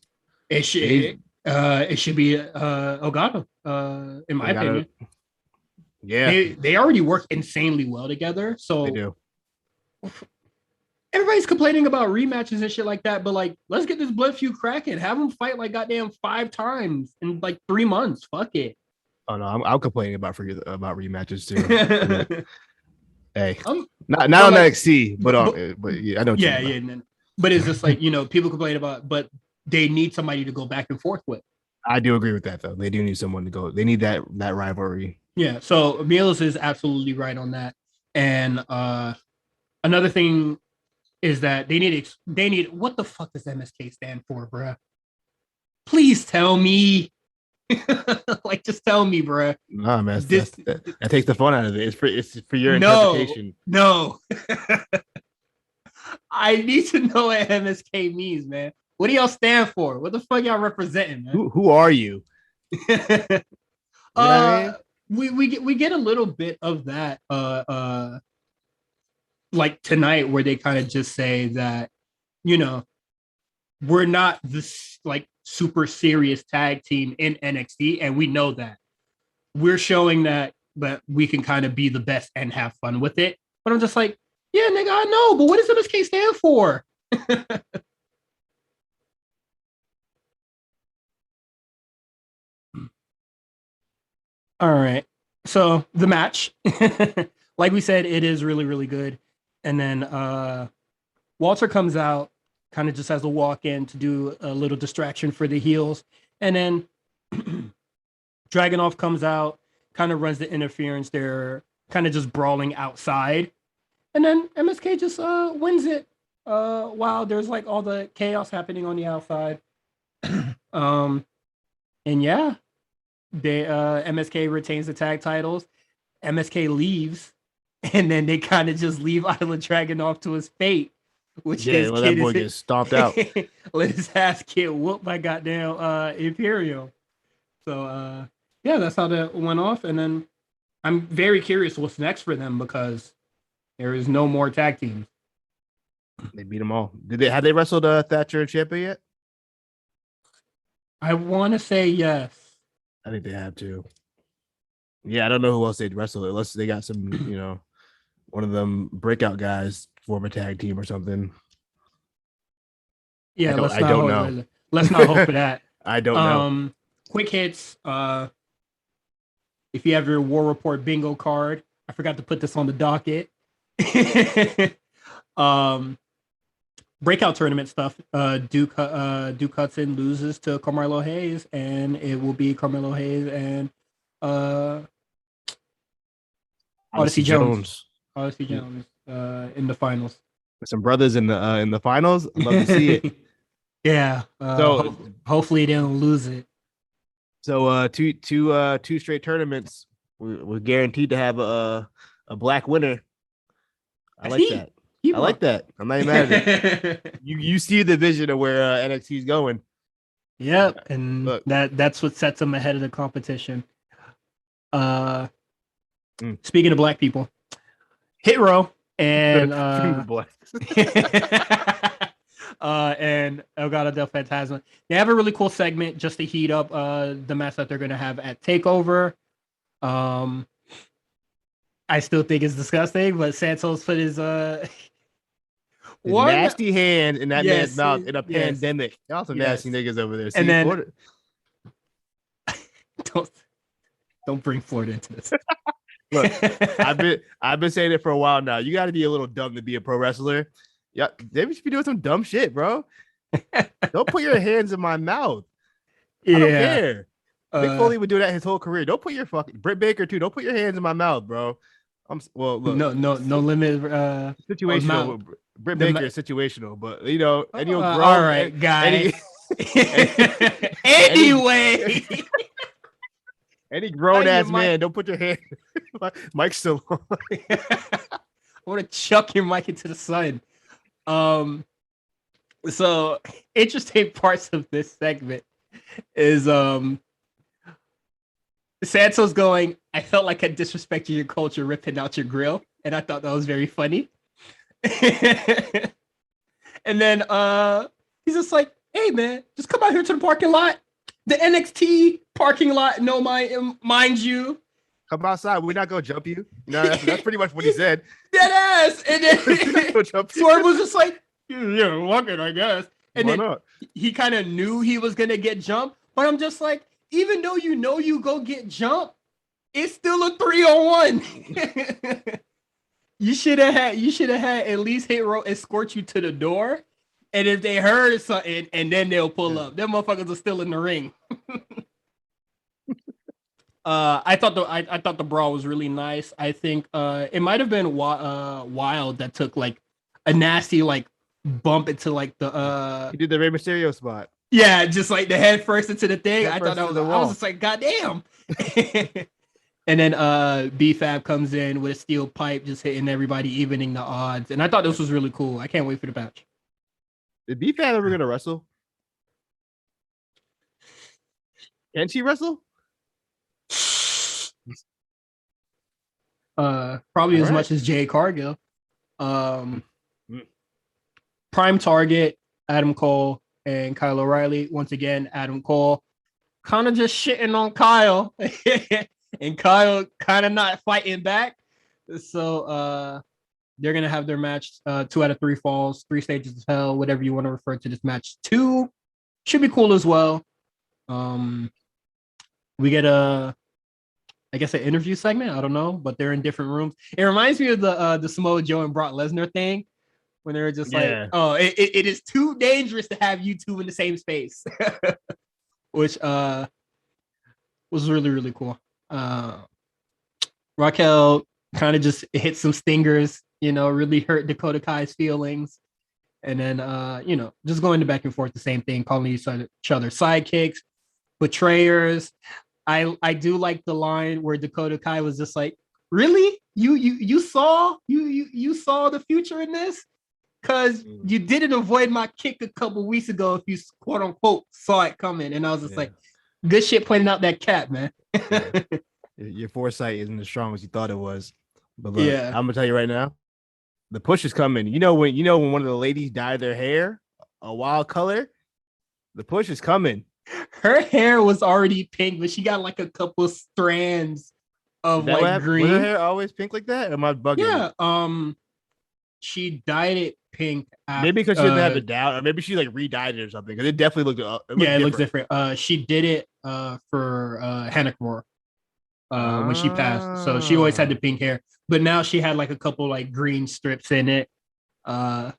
A: It should be Elgato, in my opinion.
B: Yeah.
A: They already work insanely well together. So
B: they do.
A: Everybody's complaining about rematches and shit like that, but like, let's get this blood feud cracking. Have them fight like goddamn 5 times in like 3 months. Fuck it.
B: Oh no, I'm complaining about rematches too. Hey, not on NXT, but yeah, I know.
A: Yeah. But it's just like people complain about, but they need somebody to go back and forth with.
B: I do agree with that though. They do need someone to go. They need that rivalry.
A: Yeah. So Mielis is absolutely right on that. And another thing is that they need what the fuck does MSK stand for, bruh? Please tell me. Like, just tell me, bruh.
B: Nah, man, that takes the fun out of it. It's for your interpretation.
A: No. I need to know what MSK means, man. What do y'all stand for? What the fuck y'all representing, man?
B: Who are you?
A: We get a little bit of that like tonight, where they kind of just say that we're not this like super serious tag team in NXT, and we know that. We're showing that we can kind of be the best and have fun with it. But I'm just like, yeah, nigga, I know, but what does MSK stand for? All right. So the match, like we said, it is really, really good. And then Walter comes out, kind of just has a walk in to do a little distraction for the heels. And then Dragunov comes out, kind of runs the interference. They're kind of just brawling outside. And then MSK just wins it while there's like all the chaos happening on the outside. And yeah, they MSK retains the tag titles. MSK leaves, and then they kind of just leave Island Dragon off to his fate, which his
B: well,
A: kid
B: that boy
A: is
B: gets stomped out.
A: let his ass get whooped by goddamn Imperium. So yeah, that's how that went off. And then I'm very curious what's next for them because there is no more tag teams.
B: They beat them all. Have they wrestled Thatcher and Ciampa yet?
A: I want to say yes.
B: I think they have to. Yeah, I don't know who else they'd wrestle unless they got some, one of them breakout guys form a tag team or something.
A: Yeah,
B: I don't know.
A: Let's not hope for that.
B: I don't know.
A: Quick hits. If you have your War Report bingo card, I forgot to put this on the docket. Breakout tournament stuff. Duke Hudson loses to Carmelo Hayes, and it will be Carmelo Hayes and Odyssey Jones. Odyssey Jones in the finals.
B: Some brothers in the finals. I'd love to see it.
A: Yeah. So hopefully they don't lose it.
B: So two straight tournaments. We're guaranteed to have a black winner. I like that. I like that. I'm not even mad at it. You see the vision of where NXT is going.
A: Yep, and that's what sets them ahead of the competition. Speaking of black people, Hit Row and and Elgato del Fantasma. They have a really cool segment just to heat up the match that they're going to have at Takeover. I still think it's disgusting, but Santos put his
B: nasty hand in that man's mouth in a pandemic. Y'all some nasty niggas over there. See,
A: and then Florida... don't bring Florida into this.
B: Look, I've been saying it for a while now. You got to be a little dumb to be a pro wrestler. Yeah, they should be doing some dumb shit, bro. Don't put your hands in my mouth. I don't care. Mick Foley would do that his whole career. Don't put your fucking Britt Baker too. Don't put your hands in my mouth, bro. Look,
A: no limit.
B: Situational. Britt Baker is situational, but anyone grown.
A: All right, guys. Anyway.
B: Any grown ass man, don't put your hand. Mike's still on.
A: I want to chuck your mic into the sun. So interesting parts of this segment is Santos going, I felt like I disrespected your culture ripping out your grill, and I thought that was very funny. And then he's just like, hey man, just come out here to the parking lot. The NXT parking lot, mind you.
B: Come outside. We're not gonna jump you. No, that's pretty much what he said.
A: Dead ass. And then Swerve was just like, yeah, walking, I guess. And
B: Why
A: then
B: not? He
A: kind of knew he was gonna get jumped, but I'm just like, even though you go get jumped, it's still a 3-on-1. You should have had at least Hit Row escort you to the door. And if they heard something, and then they'll pull up. Them motherfuckers are still in the ring. I thought the brawl was really nice. I think it might have been Wild that took like a nasty like bump into like the
B: he did the Rey Mysterio spot.
A: Yeah, just like the head first into the thing. I thought that was I was just like, goddamn. And then B-Fab comes in with a steel pipe, just hitting everybody, evening the odds. And I thought this was really cool. I can't wait for the match.
B: Is B-Fab ever gonna wrestle? Can she wrestle?
A: Probably as much as Jay Cargill. Prime target, Adam Cole and Kyle O'Reilly. Once again, Adam Cole kind of just shitting on Kyle. And Kyle kind of not fighting back. So they're going to have their match 2 out of 3 falls, 3 stages of hell, whatever you want to refer to this match to. Should be cool as well. We get I guess an interview segment. I don't know, but they're in different rooms. It reminds me of the Samoa Joe and Brock Lesnar thing when they were just like, oh, it is too dangerous to have you two in the same space, which was really, really cool. Raquel kind of just hit some stingers, really hurt Dakota Kai's feelings. And then, just going back and forth, the same thing, calling each other sidekicks, betrayers. I do like the line where Dakota Kai was just like, really? You saw the future in this? Because you didn't avoid my kick a couple weeks ago if you quote unquote saw it coming. And I was just like, good shit pointing out that cap, man.
B: Your foresight isn't as strong as you thought it was. But look, I'm gonna tell you right now, the push is coming. When one of the ladies dyed their hair a wild color, the push is coming.
A: Her hair was already pink, but she got like a couple strands of green.
B: Was her hair always pink like that? Or am I bugging?
A: Yeah. She dyed it pink.
B: Maybe because she didn't have it down, or maybe she like re-dyed it or something. Because it definitely looked.
A: It looks different. She did it for Hannah Roar when she passed. So she always had the pink hair, but now she had like a couple like green strips in it. A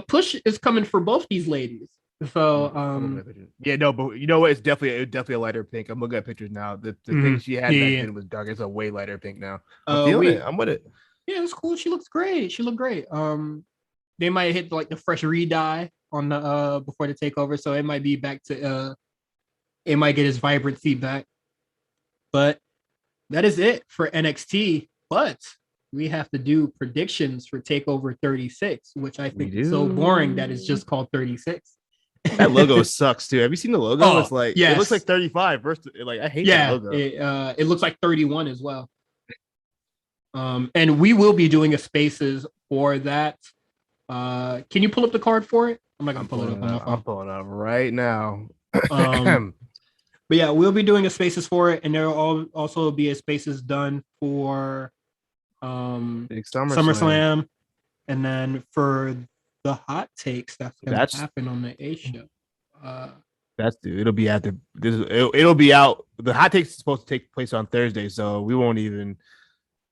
A: push is coming for both these ladies. So
B: but you know what? It's definitely a lighter pink. I'm looking at pictures now. The pink she had back then was dark. It's a way lighter pink now. I'm feeling it. I'm with it.
A: Yeah, it's cool. She looks great. She looked great. They might hit like the fresh re-dye on the before the takeover, so it might be back to it might get its vibrancy back. But that is it for NXT. But we have to do predictions for Takeover 36, which I think is so boring that it's just called 36.
B: That logo sucks too. Have you seen the logo? It's like it looks like 35 versus like I hate that logo.
A: It looks like 31 as well. And we will be doing a spaces for that. Can you pull up the card for it? I'm not gonna pull it up on my phone.
B: I'm pulling up right now.
A: But yeah, we'll be doing a spaces for it, and there will also be a spaces done for SummerSlam, and then for the hot takes that's gonna happen on the A show.
B: It'll be after this. It'll be out. The hot takes is supposed to take place on Thursday, so we won't even,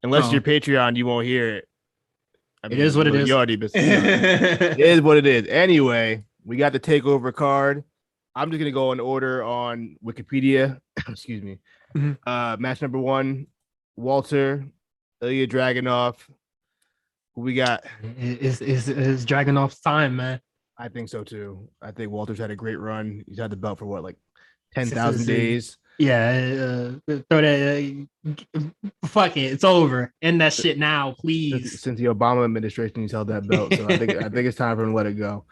B: unless you're Patreon, you won't hear it.
A: It is what it is.
B: You already missed it. It is what it is. Anyway, we got the takeover card. I'm just gonna go in order on Wikipedia. Excuse me. Match number 1, Walter, Ilya Dragunov. Who we got?
A: Is Dragunov's time, man.
B: I think so too. I think Walter's had a great run. He's had the belt for what, like 10,000 days.
A: Yeah, throw that. Fuck it, it's over. End that shit now, please.
B: Since the Obama administration, he's held that belt, so I think it's time for him to let it go.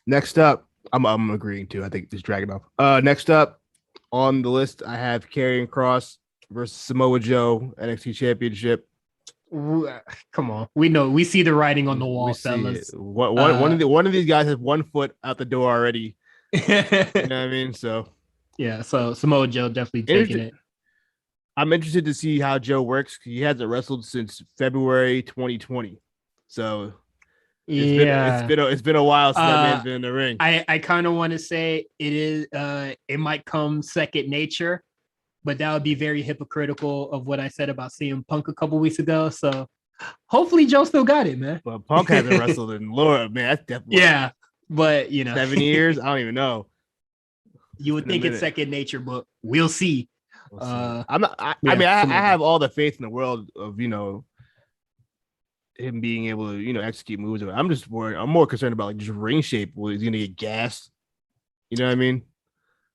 B: Next up, I'm agreeing too. I think it's Dragunov. Next up on the list, I have Karrion Kross versus Samoa Joe NXT Championship.
A: Come on, we see the writing on the wall, fellas.
B: One of these guys has one foot out the door already. You know what I mean? So
A: yeah, so Samoa Joe definitely taking it.
B: I'm interested to see how Joe works. He hasn't wrestled since February 2020, so it's been a while since that man's been in the ring.
A: I kind of want to say it might come second nature, but that would be very hypocritical of what I said about CM Punk a couple weeks ago. So hopefully Joe still got it, man.
B: But Punk hasn't wrestled in Lord, man. That's definitely
A: but
B: 7 years. I don't even know.
A: You would think it's second nature, but we'll see.
B: I'm not. I have all the faith in the world of him being able to execute moves. I'm just worried. I'm more concerned about like just ring shape. He's gonna get gassed. You know what I mean?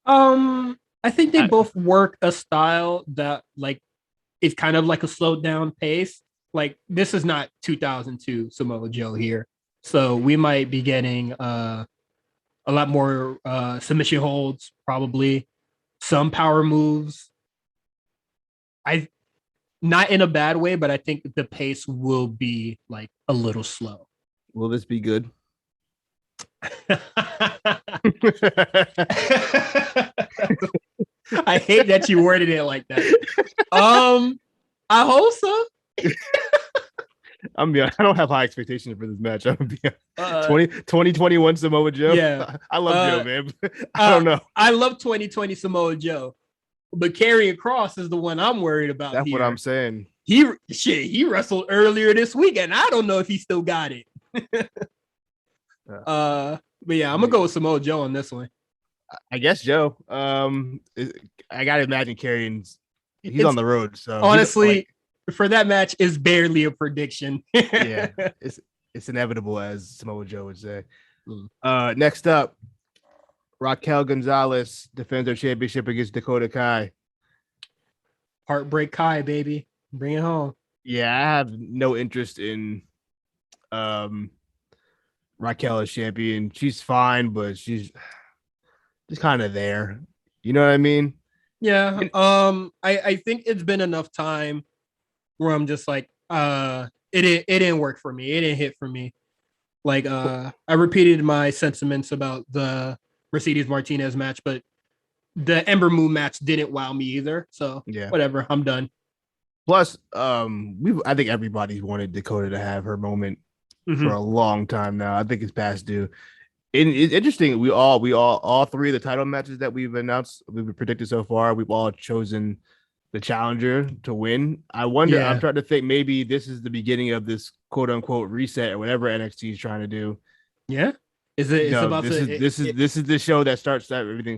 A: I think they both work a style that like is kind of like a slowed down pace. Like this is not 2002 Samoa Joe here, so we might be getting a lot more submission holds, probably some power moves. Not in a bad way, but I think the pace will be like a little slow.
B: Will this be good?
A: I hate that you worded it like that. I hope so.
B: I don't have high expectations for this match. I'm gonna be 2021 Samoa Joe.
A: Yeah,
B: I love Joe, man. I don't know.
A: I love 2020 Samoa Joe, but Karrion Kross is the one I'm worried about.
B: That's what I'm saying.
A: He wrestled earlier this week, and I don't know if he still got it. But yeah, I'm gonna go with Samoa Joe on this one.
B: I guess Joe. I gotta imagine Karrion's. He's on the road, so
A: honestly, for that match is barely a prediction.
B: Yeah, it's inevitable, as Samoa Joe would say. Next up, Raquel Gonzalez defends her championship against Dakota Kai.
A: Heartbreak Kai, baby. Bring it home.
B: Yeah, I have no interest in Raquel as champion. She's fine, but she's just kind of there. You know what I mean?
A: Yeah. I think it's been enough time where I'm just like, it didn't work for me. It didn't hit for me. Like, I repeated my sentiments about the Mercedes Martinez match, but the Ember Moon match didn't wow me either. So
B: yeah,
A: whatever, I'm done.
B: Plus, I think everybody's wanted Dakota to have her moment for a long time now. I think it's past due. It's interesting. We all three of the title matches that we've predicted so far, we've all chosen the challenger to win. I wonder.
A: Yeah.
B: I'm trying to think. Maybe this is the beginning of this quote unquote reset or whatever NXT is trying to do.
A: Yeah. Is it? It's about
B: this is the show that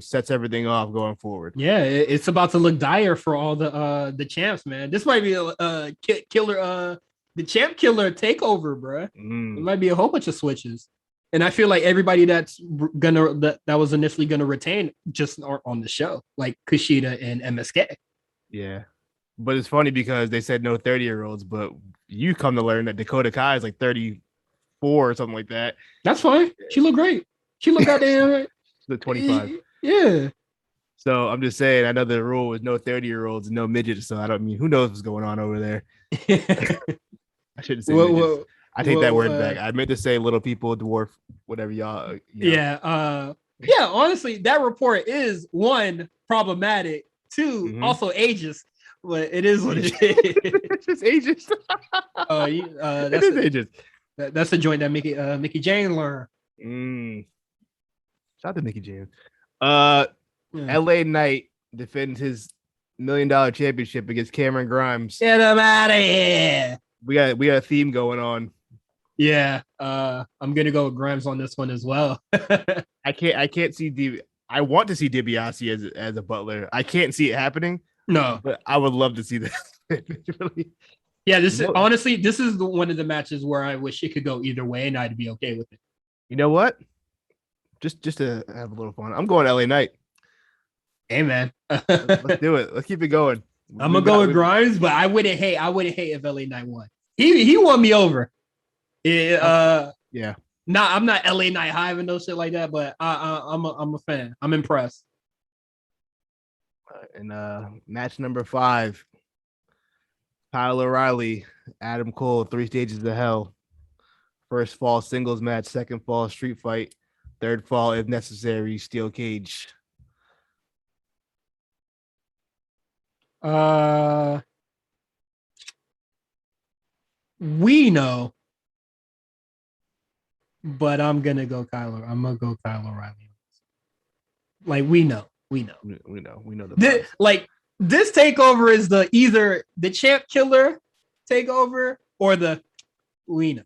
B: sets everything off going forward.
A: Yeah, it's about to look dire for all the champs, man. This might be a killer, the champ killer takeover, bro. It might be a whole bunch of switches, and I feel like everybody that was initially gonna retain just are on the show, like Kushida and MSK.
B: Yeah, but it's funny because they said no 30-year-olds, but you come to learn that Dakota Kai is like 34 or something like that.
A: That's fine. She looked great. She looked goddamn right.
B: The 25.
A: Yeah.
B: So I'm just saying, I know the rule was no 30-year-olds and no midgets. So I don't mean, who knows what's going on over there. I shouldn't say midgets. I take that word back. I meant to say little people, dwarf, whatever y'all.
A: Yeah. Yeah. Honestly, that report is one problematic. Two, also ageist. But it is what it is.
B: It's just ageist.
A: It is ageist. That's the joint that Mickey James learned.
B: Shout out to Mickey James. LA Knight defends his $1 million championship against Cameron Grimes.
A: Get him out of here.
B: We got a theme going on.
A: Yeah. I'm gonna go with Grimes on this one as well.
B: I can't see I want to see DiBiase as a butler. I can't see it happening.
A: No,
B: but I would love to see that. Really.
A: Yeah, this is one of the matches where I wish it could go either way, and I'd be okay with it.
B: You know what? Just to have a little fun, I'm going LA Knight.
A: Hey man,
B: let's do it. Let's keep it going.
A: I'm gonna go with Grimes, but I wouldn't hate if LA Knight won. He won me over. Yeah. Nah, I'm not LA Knight hive and no shit like that, but I'm a fan. I'm impressed.
B: And match number 5. Kyle O'Reilly, Adam Cole, 3 stages of hell. First fall singles match, second fall street fight, third fall if necessary steel cage.
A: We know, but I'm gonna go Kyle O'Reilly. Like we know.
B: We know
A: this takeover is either the champ killer takeover or the we know.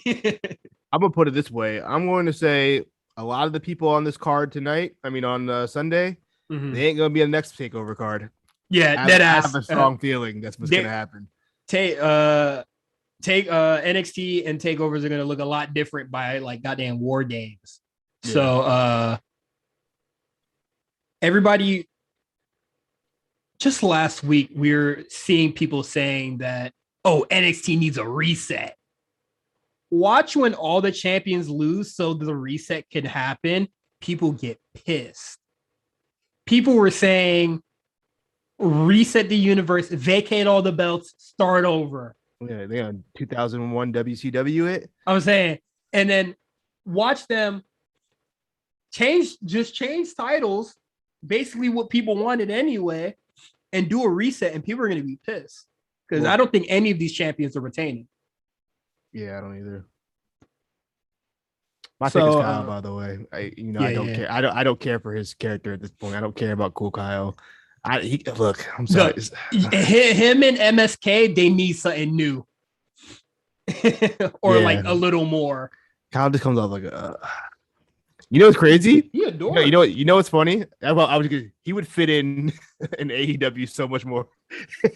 B: I'm gonna put it this way. I'm going to say a lot of the people on this card tonight, on Sunday, they ain't gonna be on the next takeover card.
A: Yeah,
B: I have a strong feeling that's what's gonna happen.
A: Take NXT and takeovers are gonna look a lot different by like goddamn War Games. Yeah. So everybody, just last week we were seeing people saying that NXT needs a reset. Watch when all the champions lose so the reset can happen. People get pissed. People were saying reset the universe, vacate all the belts, start over.
B: Yeah, they on 2001 WCW it.
A: I'm saying, and then watch them change titles, basically what people wanted anyway, and do a reset, and people are going to be pissed because I don't think any of these champions are retaining.
B: Yeah, I don't either. My pick is Kyle, by the way. I don't care. I don't care for his character at this point. I don't care about Cool Kyle. I'm sorry.
A: Him and MSK, they need something new, or like a little more.
B: Kyle just comes off like You know what's crazy?
A: He adores.
B: You know what's funny? He would fit in AEW so much more.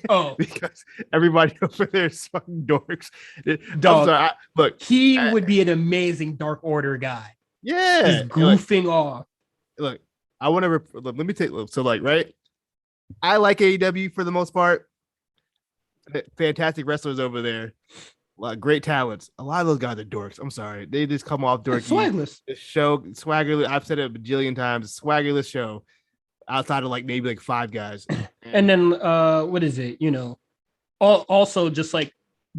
A: Oh,
B: because everybody over there is fucking dorks.
A: Dog,
B: look,
A: he would be an amazing Dark Order guy.
B: Yeah,
A: He's goofing off.
B: Look, I want to. Let me take. So, like, right? I like AEW for the most part. Fantastic wrestlers over there. Great talents. A lot of those guys are dorks. I'm sorry. They just come off dorky.
A: Swaggerless.
B: The show, swaggerless. I've said it a bajillion times. Swaggerless show outside of maybe 5 guys.
A: And then, what is it? Also just like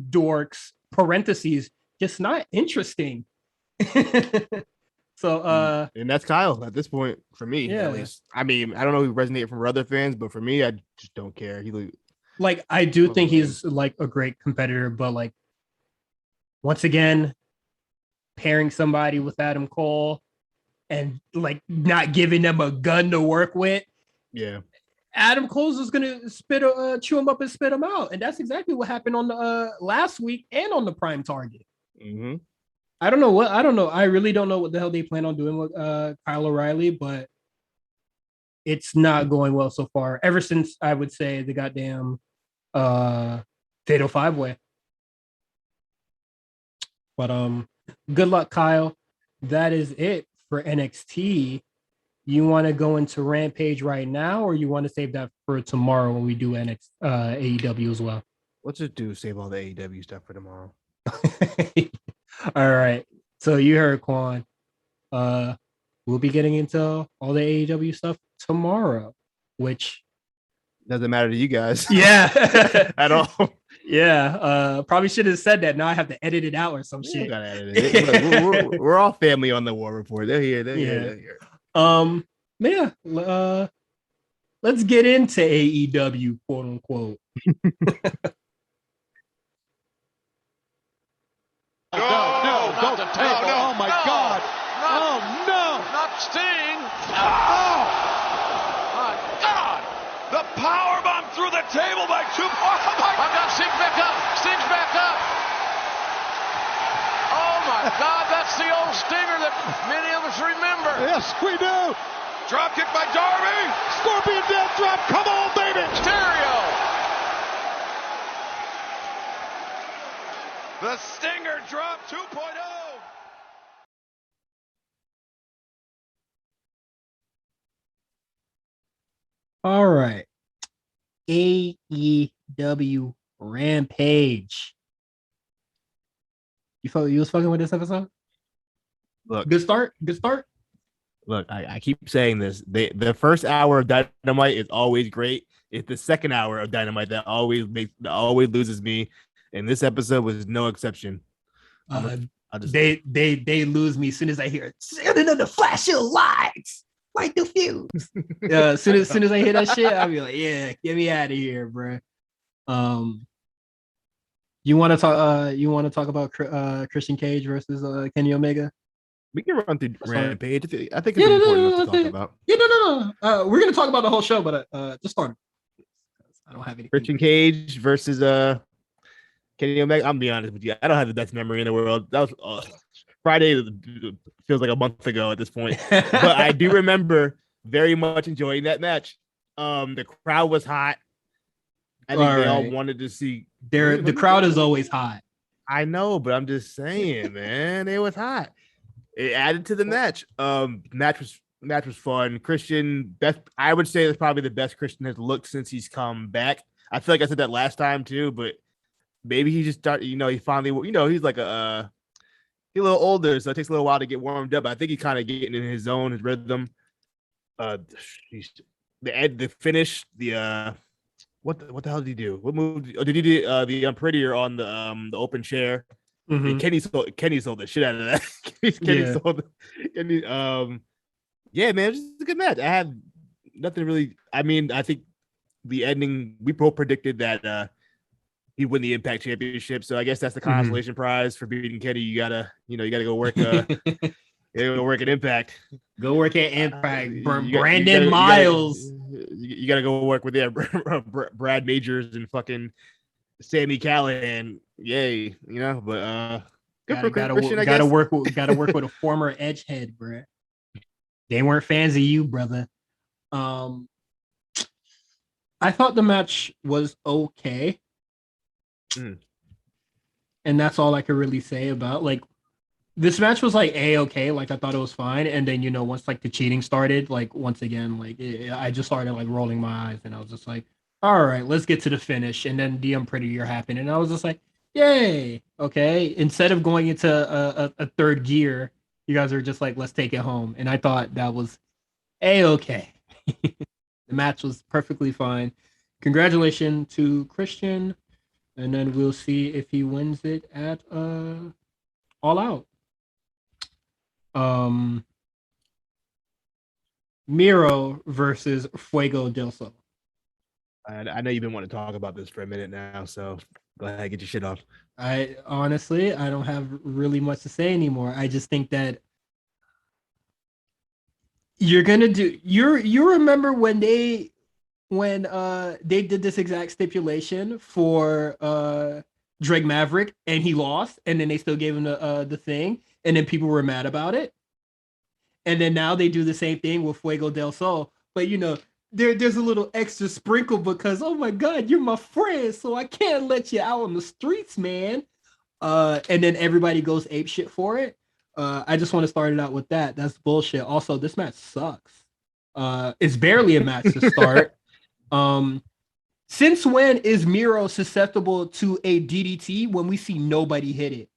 A: dorks, parentheses, just not interesting. So,
B: and that's Kyle at this point for me, at least. I mean, I don't know who resonated from other fans, but for me, I just don't care.
A: I do think he's a great competitor, but once again, pairing somebody with Adam Cole and not giving them a gun to work with.
B: Yeah.
A: Adam Cole's is gonna chew him up and spit him out. And that's exactly what happened on the last week and on the Prime Target.
B: Mm-hmm.
A: I don't know. I really don't know what the hell they plan on doing with Kyle O'Reilly, but it's not going well so far. Ever since I would say the goddamn Fatal 5-Way. But good luck, Kyle. That is it for NXT. You want to go into Rampage right now, or you want to save that for tomorrow when we do AEW as well?
B: Let's just save all the AEW stuff for tomorrow.
A: All right. So you heard Quan. We'll be getting into all the AEW stuff tomorrow, which
B: doesn't matter to you guys.
A: Yeah.
B: At all.
A: Yeah. Probably should have said that. Now I have to edit it out or some shit.
B: Gotta edit it. We're all family on the War Report. They're here.
A: Yeah. Let's get into AEW, quote unquote.
E: No, not the table. No, oh my God. No. Not Sting. Oh my God. The powerbomb through the table by 2. Oh my God. Sting's back up. Sting's back up. Oh my God. That's the old Stinger that many of us remember. Yes, we do. Drop kick by Darby. Scorpion death drop. Come on, baby. Stereo. The Stinger drop 2.0.
A: All right. AEW Rampage. You was fucking with this episode?
B: Look.
A: Good start.
B: Look, I keep saying this. The first hour of Dynamite is always great. It's the second hour of Dynamite that always loses me. And this episode was no exception.
A: They lose me as soon as I hear the flash of lights, light the fuse. As soon as I hear that shit, I'll be like, yeah, get me out of here, bro. You want to talk about Christian Cage versus Kenny Omega?
B: We can run through Rampage. I think it's important enough to talk about.
A: Yeah, no. We're gonna talk about the whole show, but just start. I don't have any.
B: Christian Cage versus Kenny Omega. I'm gonna be honest with you. I don't have the best memory in the world. That was Friday. Feels like a month ago at this point, but I do remember very much enjoying that match. The crowd was hot. I think they all wanted to see.
A: The crowd is always hot.
B: I know, but I'm just saying, man, it was hot. It added to the match. Match was fun. Christian, I would say that's probably the best Christian has looked since he's come back. I feel like I said that last time too, but maybe he just started. He finally, he's like he's a little older, so it takes a little while to get warmed up. I think he's kind of getting in his zone, his rhythm. The finish, what the hell did he do? What move? Did he do the Unprettier on the open chair? Mm-hmm. Kenny sold the shit out of that. Yeah, man, it was just a good match. I had nothing really. I mean, I think the ending, we both predicted that he'd win the Impact Championship. So I guess that's the consolation prize for beating Kenny. You gotta go work. Go work at Impact.
A: Go work at Impact. Brandon Miles.
B: You gotta go work with Brad Majors and fucking Sammy Callahan. Yay, but good for Christian.
A: Gotta work with a former Edge head, bro. They weren't fans of you, brother. I thought the match was okay. And that's all I could really say about like this match was like okay, like I thought it was fine, and then once like the cheating started, like once again, like I just started like rolling my eyes, and I was just like, all right, let's get to the finish, and then DM Prettier happened, and I was just like, yay, okay. Instead of going into a third gear, you guys are just like, let's take it home, and I thought that was okay. The match was perfectly fine. Congratulations to Christian, and then we'll see if he wins it at All Out. Miro versus Fuego del Sol.
B: I know you've been wanting to talk about this for a minute now, so go ahead, get your shit off.
A: I honestly, I don't have really much to say anymore. I just think that you're gonna do. You remember when they did this exact stipulation for Drake Maverick and he lost, and then they still gave him the thing, and then people were mad about it. And then now they do the same thing with Fuego del Sol. But there's a little extra sprinkle because, oh my God, you're my friend, so I can't let you out on the streets, man. And then everybody goes ape shit for it. I just want to start it out with that. That's bullshit. Also, this match sucks. It's barely a match to start. Since when is Miro susceptible to a DDT when we see nobody hit it?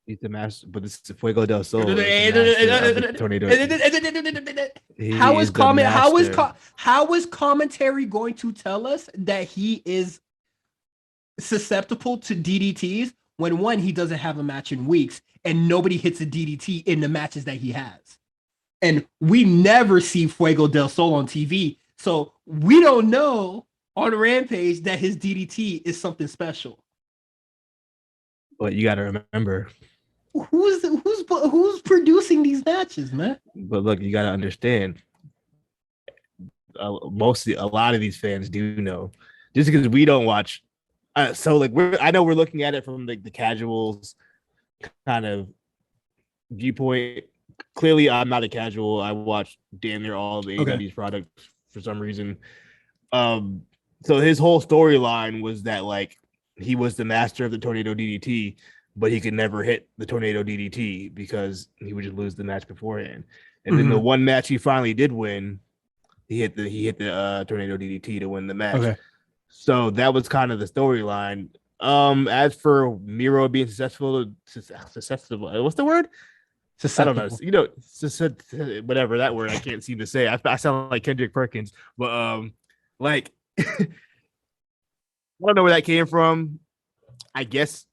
B: He's the master, but this is Fuego del Sol.
A: How is commentary going to tell us that he is susceptible to DDTs when one, he doesn't have a match in weeks and nobody hits a DDT in the matches that he has? And we never see Fuego del Sol on TV. So we don't know on Rampage that his DDT is something special.
B: But you got to remember,
A: who's producing these matches, man?
B: But look, you got to understand. A lot of these fans do know, just because we don't watch. So like I know we're looking at it from like the casuals kind of viewpoint. Clearly, I'm not a casual. I watch damn near all of AEW's products for some reason. So his whole storyline was that like he was the master of the Tornado DDT, but he could never hit the Tornado DDT because he would just lose the match beforehand. And then the one match he finally did win, he hit the Tornado DDT to win the match.
A: Okay.
B: So that was kind of the storyline. As for Miro being susceptible, what's the word? I don't know. Whatever that word I can't seem to say. I sound like Kendrick Perkins, but like I don't know where that came from. I guess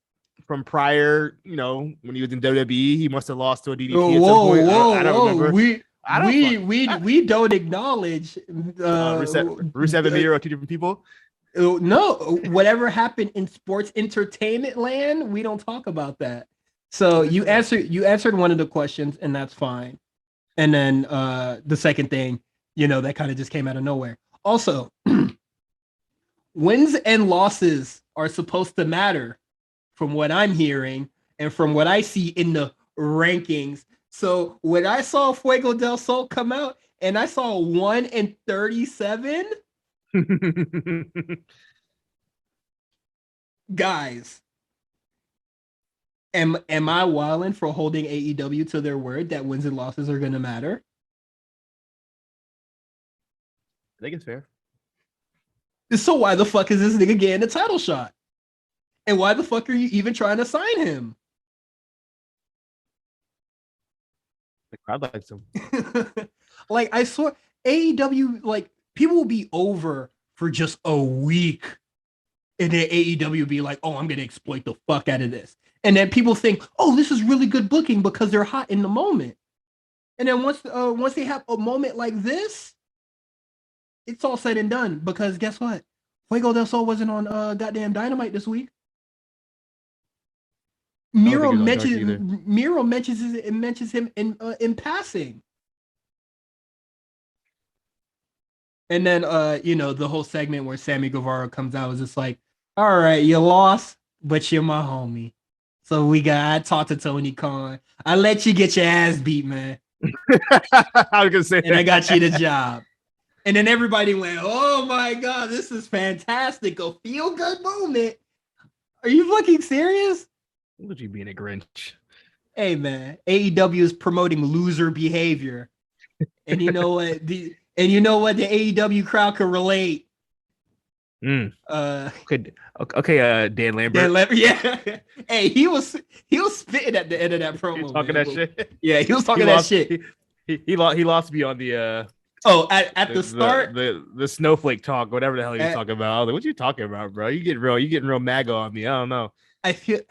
B: from prior, when he was in WWE, he must have lost to a DDT at some point. I don't remember.
A: We don't acknowledge
B: Rusev and Miro are two different people.
A: No, whatever happened in sports entertainment land, we don't talk about that. So you answered one of the questions, and that's fine. And then the second thing, that kind of just came out of nowhere. Also, wins and losses are supposed to matter from what I'm hearing and from what I see in the rankings. So when I saw Fuego del Sol come out and I saw 1-37, guys, am I wilding for holding AEW to their word that wins and losses are going to matter?
B: I think it's fair.
A: So why the fuck is this nigga getting a title shot? And why the fuck are you even trying to sign him?
B: The crowd likes him.
A: Like, I swear, AEW, like, people will be over for just a week. And then AEW be like, oh, I'm going to exploit the fuck out of this. And then people think, oh, this is really good booking because they're hot in the moment. And then once they have a moment like this, it's all said and done. Because guess what? Fuego del Sol wasn't on goddamn Dynamite this week. Miro mentions him in passing. And then the whole segment where Sammy Guevara comes out was just like, all right, you lost, but you're my homie. So I talked to Tony Khan. I let you get your ass beat, man.
B: I was gonna say,
A: and I got you the job. And then everybody went, "Oh my god, this is fantastic! A feel good moment." Are you fucking serious?
B: Look at you being a Grinch.
A: Hey man, AEW is promoting loser behavior, and you know what? The AEW crowd can relate.
B: Okay, Dan Lambert.
A: Dan Lambert, yeah. Hey, he was spitting at the end of that promo.
B: He was talking
A: man.
B: that shit.
A: Yeah, he was talking that shit.
B: He lost me on the
A: at the start,
B: the snowflake talk, whatever the hell he was talking about. I was like, "What you talking about, bro? You getting real MAGA on me? I don't know."
A: I feel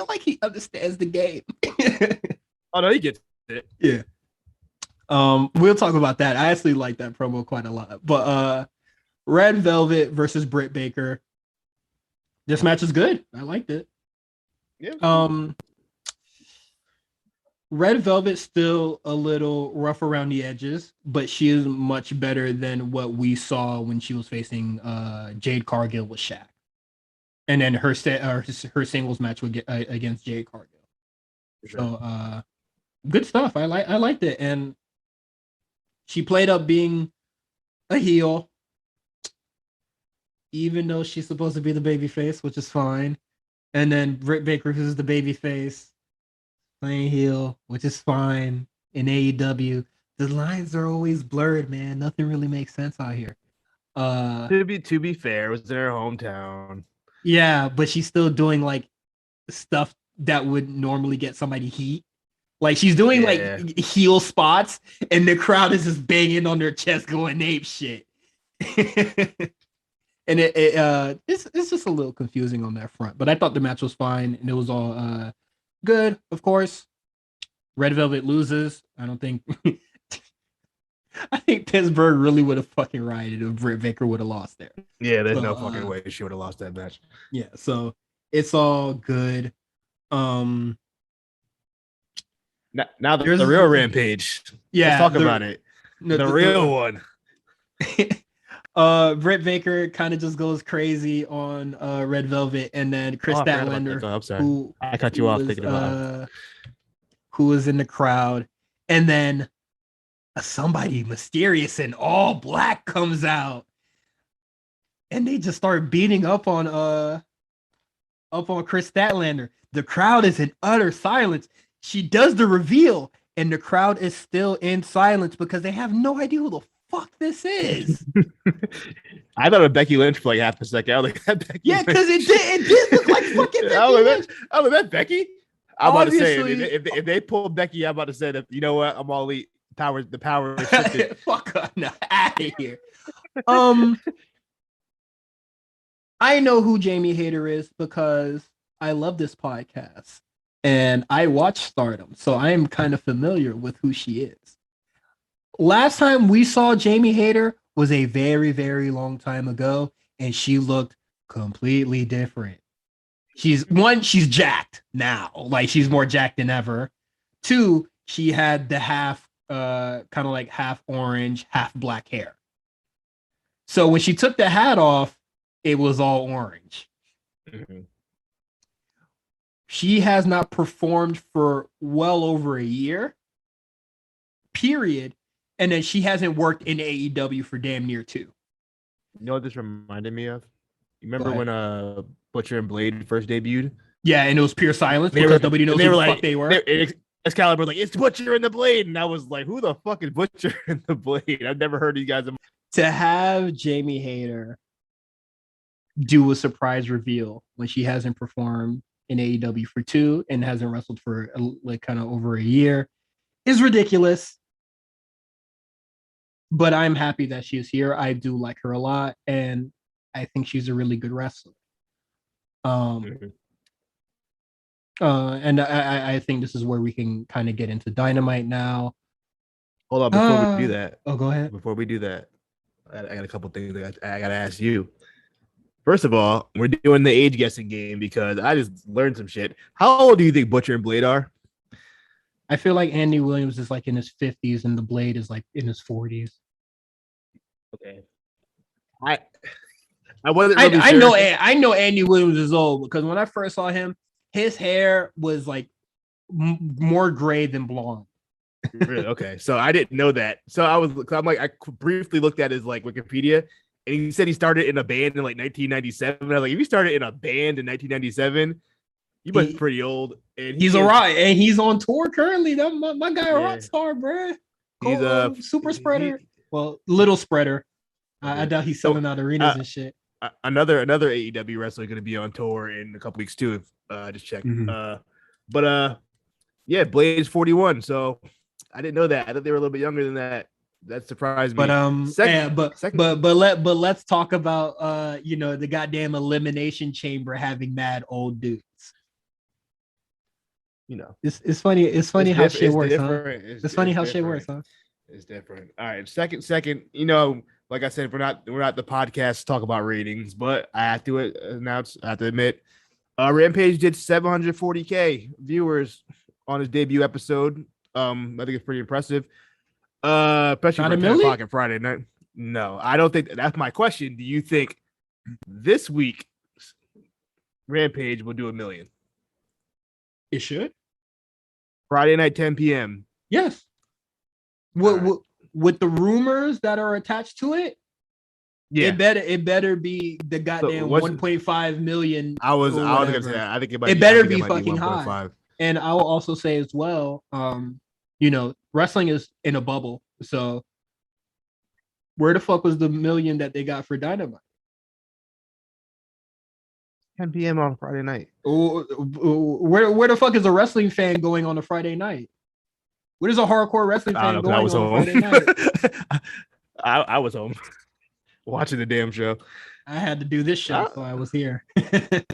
A: like he understands the game.
B: Oh no, he gets it.
A: Yeah. We'll talk about that. I actually like that promo quite a lot. But Red Velvet versus Britt Baker. This match is good. I liked it.
B: Yeah.
A: Red Velvet's still a little rough around the edges, but she is much better than what we saw when she was facing Jade Cargill with Shaq, and then her singles match against Jade Cargill. Sure. So good stuff. I liked it, and she played up being a heel, even though she's supposed to be the babyface, which is fine. And then Britt Baker, who's the babyface, playing heel, which is fine. In AEW, the lines are always blurred, man. Nothing really makes sense out here.
B: To be fair, it was in her hometown.
A: Yeah, but she's still doing like stuff that would normally get somebody heat. Like she's doing like heel spots, and the crowd is just banging on their chest, going ape shit. And it's just a little confusing on that front. But I thought the match was fine, and it was all good. Of course, Red Velvet loses. I don't think. I think Pittsburgh really would have fucking rioted if Britt Baker would have lost there.
B: Yeah, there's no fucking way she would have lost that match.
A: Yeah, so it's all good.
B: Now the real Rampage.
A: Yeah,
B: let's talk about it. The real one.
A: Britt Baker kind of just goes crazy on Red Velvet, and then Chris Statlander,
B: I'm sorry, I cut you off thinking about
A: who was in the crowd, and then somebody mysterious and all black comes out, and they just start beating up on Chris Statlander. The crowd is in utter silence. She does the reveal, and the crowd is still in silence because they have no idea who the fuck this is.
B: I thought of Becky Lynch for like half a second. I was like, that Becky
A: yeah, because it did look like fucking Becky Lynch.
B: I was like, that Becky? I'm about to say, if they pull Becky, I'm about to say that, you know what? I'm all elite. The power is shifted.
A: Fuck her, no, out of here. I know who Jamie Hayter is because I love this podcast and I watch Stardom, so I am kind of familiar with who she is. Last time we saw Jamie Hayter was a very, very long time ago, and she looked completely different. She's jacked now, like she's more jacked than ever. 2, she had the half, kind of like half orange, half black hair. So when she took the hat off, it was all orange. Mm-hmm. She has not performed for well over a year, period. And then she hasn't worked in AEW for damn near 2.
B: You know what this reminded me of? You remember when Butcher and Blade first debuted?
A: Yeah, and it was pure silence because nobody knows who the fuck they were.
B: Excalibur like, it's Butcher and the Blade. And I was like, who the fuck is Butcher and the Blade? I've never heard of you guys.
A: To have Jamie Hayter do a surprise reveal when she hasn't performed in AEW for 2 and hasn't wrestled for like kind of over a year is ridiculous. But I'm happy that she's here. I do like her a lot, and I think she's a really good wrestler. And I think this is where we can kind of get into Dynamite now.
B: Hold on, before we do that.
A: Oh, go ahead.
B: Before we do that, I got a couple things I got to ask you. First of all, we're doing the age guessing game because I just learned some shit. How old do you think Butcher and Blade are?
A: I feel like Andy Williams is like in his 50s and the Blade is like in his 40s.
B: Okay. I wasn't really sure.
A: I know Andy Williams is old because when I first saw him, his hair was like more gray than blonde.
B: Really? Okay. So I didn't know that. So I'm like, I briefly looked at his like Wikipedia, and he said he started in a band in like 1997. And I was like, if you started in a band in 1997, you must be pretty old. And
A: he's all right, and he's on tour currently. That my guy, a rock star, bro.
B: He's a
A: super spreader. Little spreader.
B: Okay.
A: I doubt he's selling out arenas and shit.
B: Another AEW wrestler going to be on tour in a couple weeks too. If just check. Yeah, Blade's 41. So I didn't know that. I thought they were a little bit younger than that. That surprised me.
A: But let's talk about the goddamn elimination chamber having mad old dudes. It's funny. It's funny how shit works, huh? It's funny how shit works, huh?
B: It's different. All right, second. Like I said, we're not the podcast to talk about ratings, but I have to announce. I have to admit, Rampage did 740K viewers on his debut episode. I think it's pretty impressive. Especially for 10 o'clock on Friday night. No, I don't think that's my question. Do you think this week Rampage will do 1 million?
A: It should.
B: Friday night, 10 p.m.
A: Yes. With the rumors that are attached to it, yeah, it better be the goddamn 1.5 million.
B: I was gonna say that. I think it
A: better be fucking high. And I will also say as well, wrestling is in a bubble. So where the fuck was the million that they got for Dynamite?
B: 10 p.m. on Friday night.
A: Where the fuck is a wrestling fan going on a Friday night? What is a hardcore wrestling fan going on Friday night?
B: I was home watching the damn show.
A: I had to do this show, so I was here.
B: I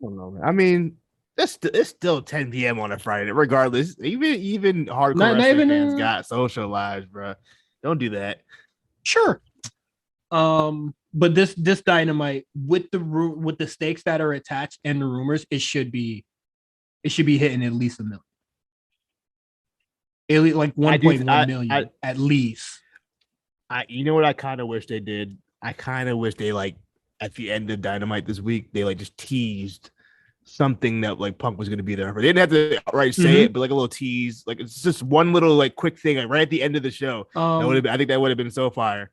B: don't know, man. I mean, it's still 10 p.m. on a Friday, regardless. Even hardcore wrestling fans got social lives, bro. Don't do that.
A: Sure. But this Dynamite with the stakes that are attached and the rumors, it should be hitting at least 1 million. At least like 1.1 million at least.
B: You know what I kind of wish they did? I kind of wish they like at the end of Dynamite this week, they like just teased something that like Punk was going to be there. But they didn't have to outright say it, but like a little tease. Like it's just one little like quick thing like right at the end of the show. I think that would have been so fire.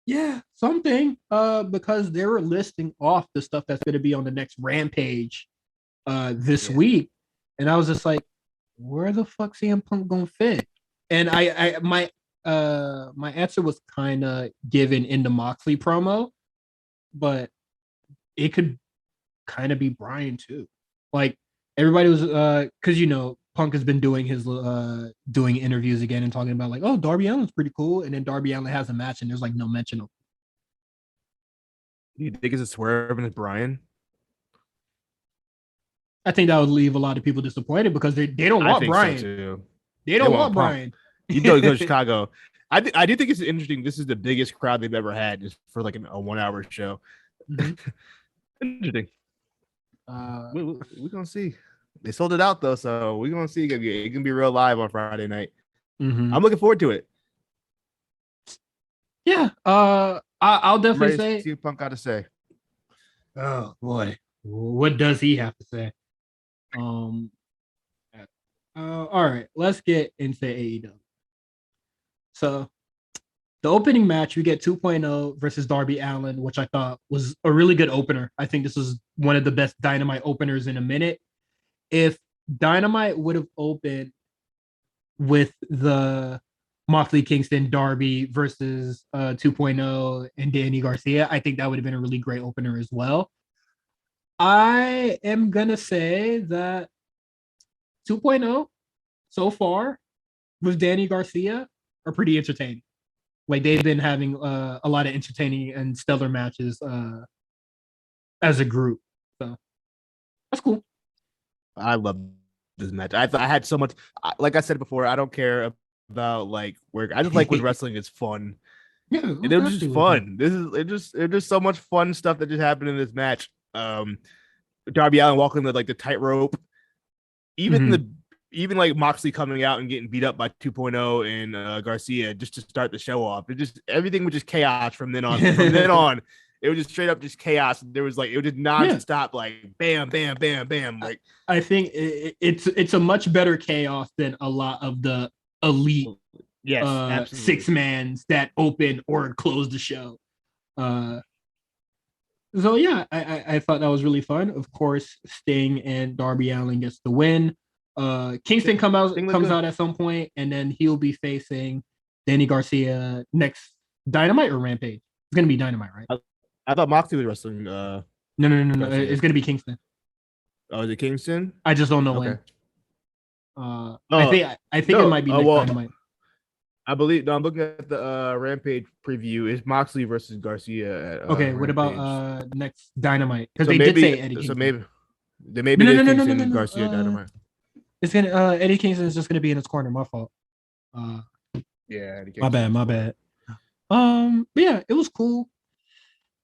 A: Yeah, something. Because they were listing off the stuff that's going to be on the next Rampage this week. And I was just like, where the fuck CM Punk gonna fit? And my answer was kind of given in the Moxley promo, but it could kind of be Bryan too. Like everybody was because Punk has been doing his doing interviews again and talking about like, oh, Darby Allin's pretty cool, and then Darby Allin has a match and there's like no mention of.
B: Do you think it's a swerve and it's Bryan?
A: I think that would leave a lot of people disappointed because they don't want Bryan. So they don't want Bryan.
B: You go to Chicago. I do think it's interesting. This is the biggest crowd they've ever had just for like a 1 hour show. Interesting. We're gonna see. They sold it out though, so we're gonna see. It can be real live on Friday night. I'm looking forward to it.
A: Yeah. I'll definitely say.
B: See what Punk got to say.
A: Oh boy, what does he have to say? All right, let's get into AEW. So the opening match, we get 2.0 versus Darby Allin, which I thought was a really good opener. I think this was one of the best Dynamite openers in a minute. If Dynamite would have opened with the Moxley Kingston Darby versus 2.0 and Danny Garcia, I think that would have been a really great opener as well. I am gonna say that 2.0 so far with Danny Garcia are pretty entertaining. Like they've been having a lot of entertaining and stellar matches as a group. So that's cool.
B: I love this match. I had so much. Like I said before, I don't care about like where. I just like when wrestling is fun. Yeah, and it was just fun. It's just so much fun stuff that just happened in this match. Darby Allin walking the tightrope, even like Moxley coming out and getting beat up by 2.0 and Garcia just to start the show off. It just everything was just chaos from then on. From then on, It was just straight up just chaos. There was like it was just non-stop, like bam, bam, bam, bam. Like
A: I think it's a much better chaos than a lot of the elite six mans that open or close the show. So yeah, I thought that was really fun. Of course, Sting and Darby Allin gets the win. Kingston comes out at some point, and then he'll be facing Danny Garcia next Dynamite or Rampage. It's gonna be Dynamite, right?
B: I thought Moxley was wrestling.
A: No. It's gonna be Kingston.
B: Oh, is it Kingston?
A: I just don't know when. I think it might be next Dynamite.
B: I believe. No, I'm looking at the Rampage preview. It's Moxley versus Garcia. At,
A: okay, what about next Dynamite? Because they did say Eddie Kingston. So
B: maybe no, Garcia Dynamite.
A: It's gonna Eddie Kingston is just gonna be in his corner. My fault.
B: Yeah,
A: my bad. But yeah, it was cool.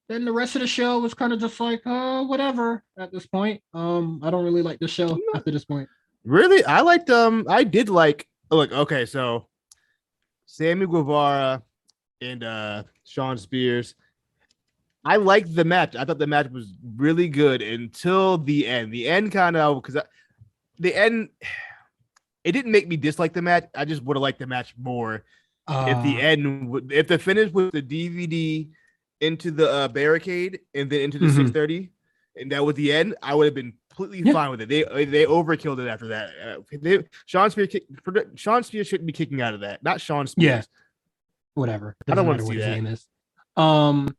A: Then the rest of the show was kind of just like, whatever at this point. I don't really like the show after this point.
B: Really? I did like, look, okay, so Sammy Guevara and Sean Spears. I liked the match. I thought the match was really good until the end. The end kind of, because the end, it didn't make me dislike the match. I just would have liked the match more if the finish was the DVD into the barricade and then into the 630, and that was the end, I would have been completely fine with it. They overkilled it after that. Sean Spears shouldn't be kicking out of that. Not Sean Spears.
A: Yeah. Whatever.
B: I don't want to see that.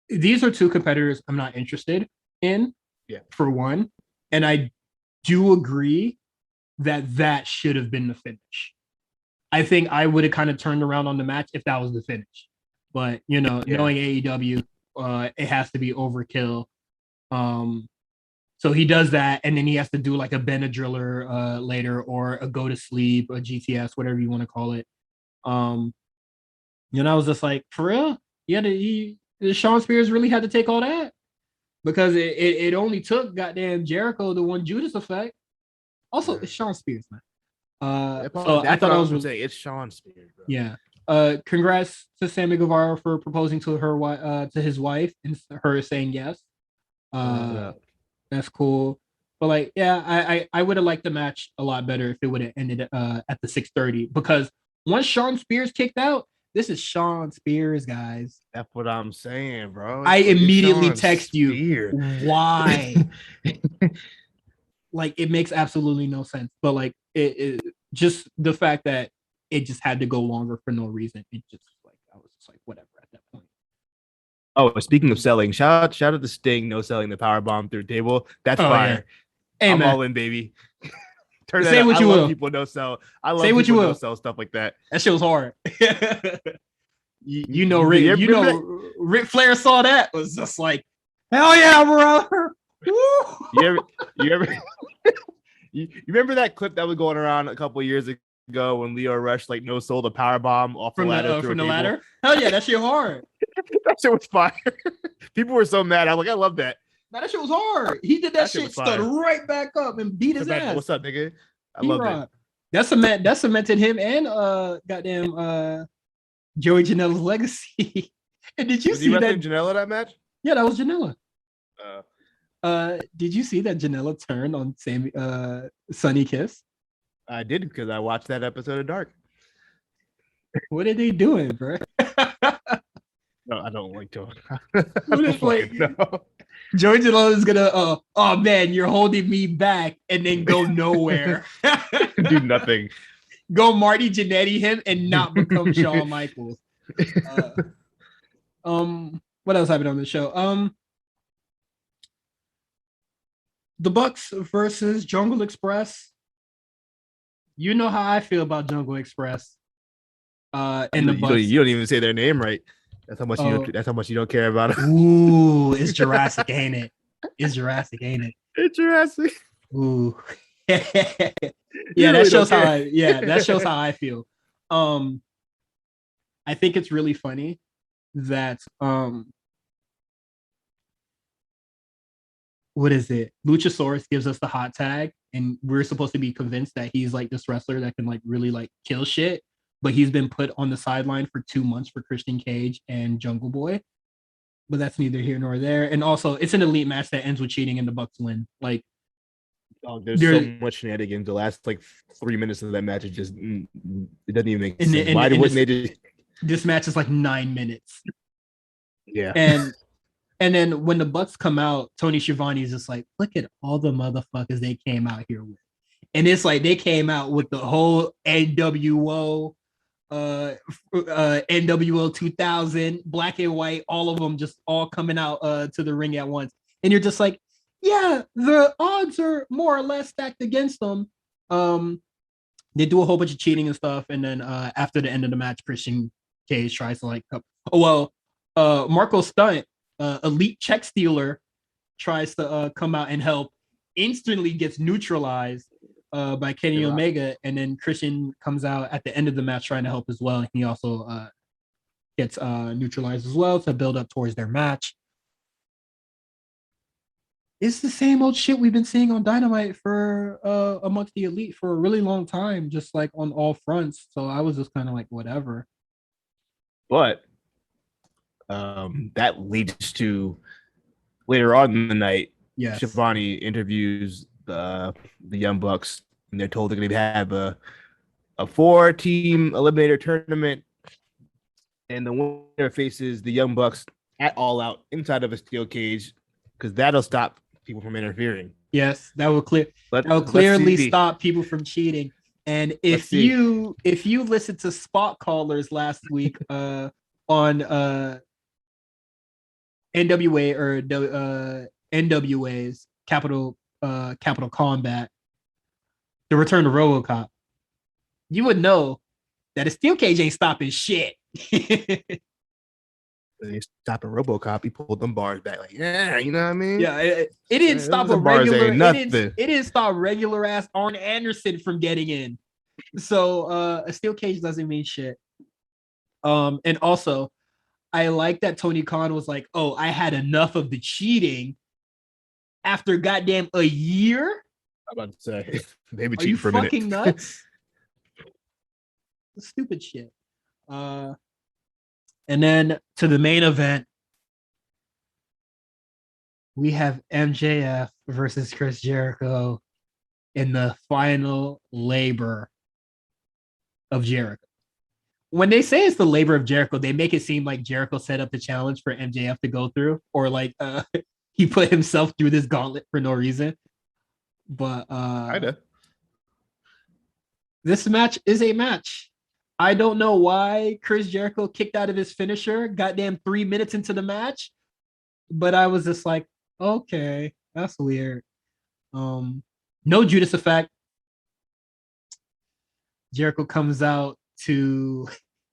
A: These are two competitors I'm not interested in.
B: Yeah.
A: For one, and I do agree that should have been the finish. I think I would have kind of turned around on the match if that was the finish. But, knowing AEW, it has to be overkill. So he does that, and then he has to do like a Benadryller later, or a go to sleep, a GTS, whatever you want to call it. I was just like, for real? Sean Spears really had to take all that? Because it only took goddamn Jericho the one Judas effect. Also, it's Sean Spears, man. So I thought I was
B: saying it's Sean Spears, bro.
A: Yeah. Congrats to Sammy Guevara for proposing to to his wife and her saying yes. That's cool. But like, yeah, I would have liked the match a lot better if it would have ended at the 630, because once Sean Spears kicked out, this is Sean Spears, guys.
B: That's what I'm saying, bro.
A: I immediately text you why. Like, it makes absolutely no sense. But like, it just the fact that it just had to go longer for no reason. It just like, I was just like, whatever at that point.
B: Oh, speaking of selling, shout out to Sting, no selling the power bomb through table. That's fire.
A: Yeah. Hey,
B: I'm
A: man.
B: all in, baby.
A: Say what you will.
B: People no sell. I love
A: Say what you will.
B: No sell stuff like that.
A: That shit was hard. Ric Flair saw that, was just like, hell yeah, brother.
B: You remember that clip that was going around a couple of years ago when Leo Rush like no sold a power bomb off the ladder
A: from the ladder? Hell yeah, that shit hard.
B: That shit was fire. People were so mad. I was like, I love that.
A: Man, that shit was hard. He did that shit, stood right back up and beat his ass.
B: What's up, nigga? I love it.
A: That cemented him and goddamn Joey Janela's legacy. And did you see that
B: Janela that match?
A: Yeah, that was Janela. Did you see that Janela turned on Sonny Kiss?
B: I did, because I watched that episode of Dark.
A: What are they doing, bro?
B: No, I don't like to.
A: Joey Janela is gonna, oh man, you're holding me back, and then go nowhere.
B: Do nothing.
A: Go Marty Jannetty him and not become Shawn Michaels. What else happened on the show? The Bucks versus Jungle Express. You know how I feel about Jungle Express. And the Bucks.
B: You don't even say their name right. That's how much that's how much you don't care about it.
A: Ooh, it's Jurassic, ain't it? It's Jurassic, ain't it?
B: It's Jurassic.
A: Ooh. Yeah, that shows how I feel. I think it's really funny that what is it? Luchasaurus gives us the hot tag, and we're supposed to be convinced that he's like this wrestler that can like really like kill shit, but he's been put on the sideline for 2 months for Christian Cage and Jungle Boy. but that's neither here nor there. And also, it's an elite match that ends with cheating and the Bucks win. Like,
B: there's so much shenanigans. The last like 3 minutes of that match is just it doesn't even make sense. Why wouldn't they just?
A: This match is like 9 minutes.
B: Yeah,
A: and then when the Bucks come out, Tony Schiavone is just like, look at all the motherfuckers they came out here with, and it's like they came out with the whole NWO, NWO 2000, black and white, all of them just all coming out to the ring at once, and you're just like, yeah, the odds are more or less stacked against them. They do a whole bunch of cheating and stuff, and then after the end of the match, Christian Cage tries to like, Marco Stunt, elite check stealer, tries to come out and help, instantly gets neutralized by Kenny Omega, and then Christian comes out at the end of the match trying to help as well. He also gets neutralized as well to build up towards their match. It's the same old shit we've been seeing on Dynamite for amongst the elite for a really long time, just like on all fronts. So I was just kind of like, whatever.
B: But that leads to later on in the night.
A: Yes.
B: Schiavone interviews the Young Bucks, and they're told they're going to have a 4-team eliminator tournament, and the winner faces the Young Bucks at All Out inside of a steel cage, because that'll stop people from interfering.
A: Yes, that will clearly stop people from cheating. And if you listen to Spot Callers last week on NWA or NWA's Capital Combat, the Return to RoboCop, you would know that a steel cage ain't stopping shit.
B: They stopped a RoboCop. He pulled them bars back, like, yeah, you know what I mean?
A: Yeah, it didn't stop a regular. It didn't stop regular ass Arn Anderson from getting in. So a steel cage doesn't mean shit. And also, I like that Tony Khan was like, "Oh, I had enough of the cheating." After goddamn a year.
B: I'm about to say, maybe
A: are you for fucking nuts? Stupid shit. And then to the main event, we have MJF versus Chris Jericho in the final labor of Jericho. When they say it's the labor of Jericho, they make it seem like Jericho set up the challenge for MJF to go through, or like he put himself through this gauntlet for no reason. But this match is a match. I don't know why Chris Jericho kicked out of his finisher goddamn 3 minutes into the match, but I was just like, okay, that's weird. No Judas effect. Jericho comes out to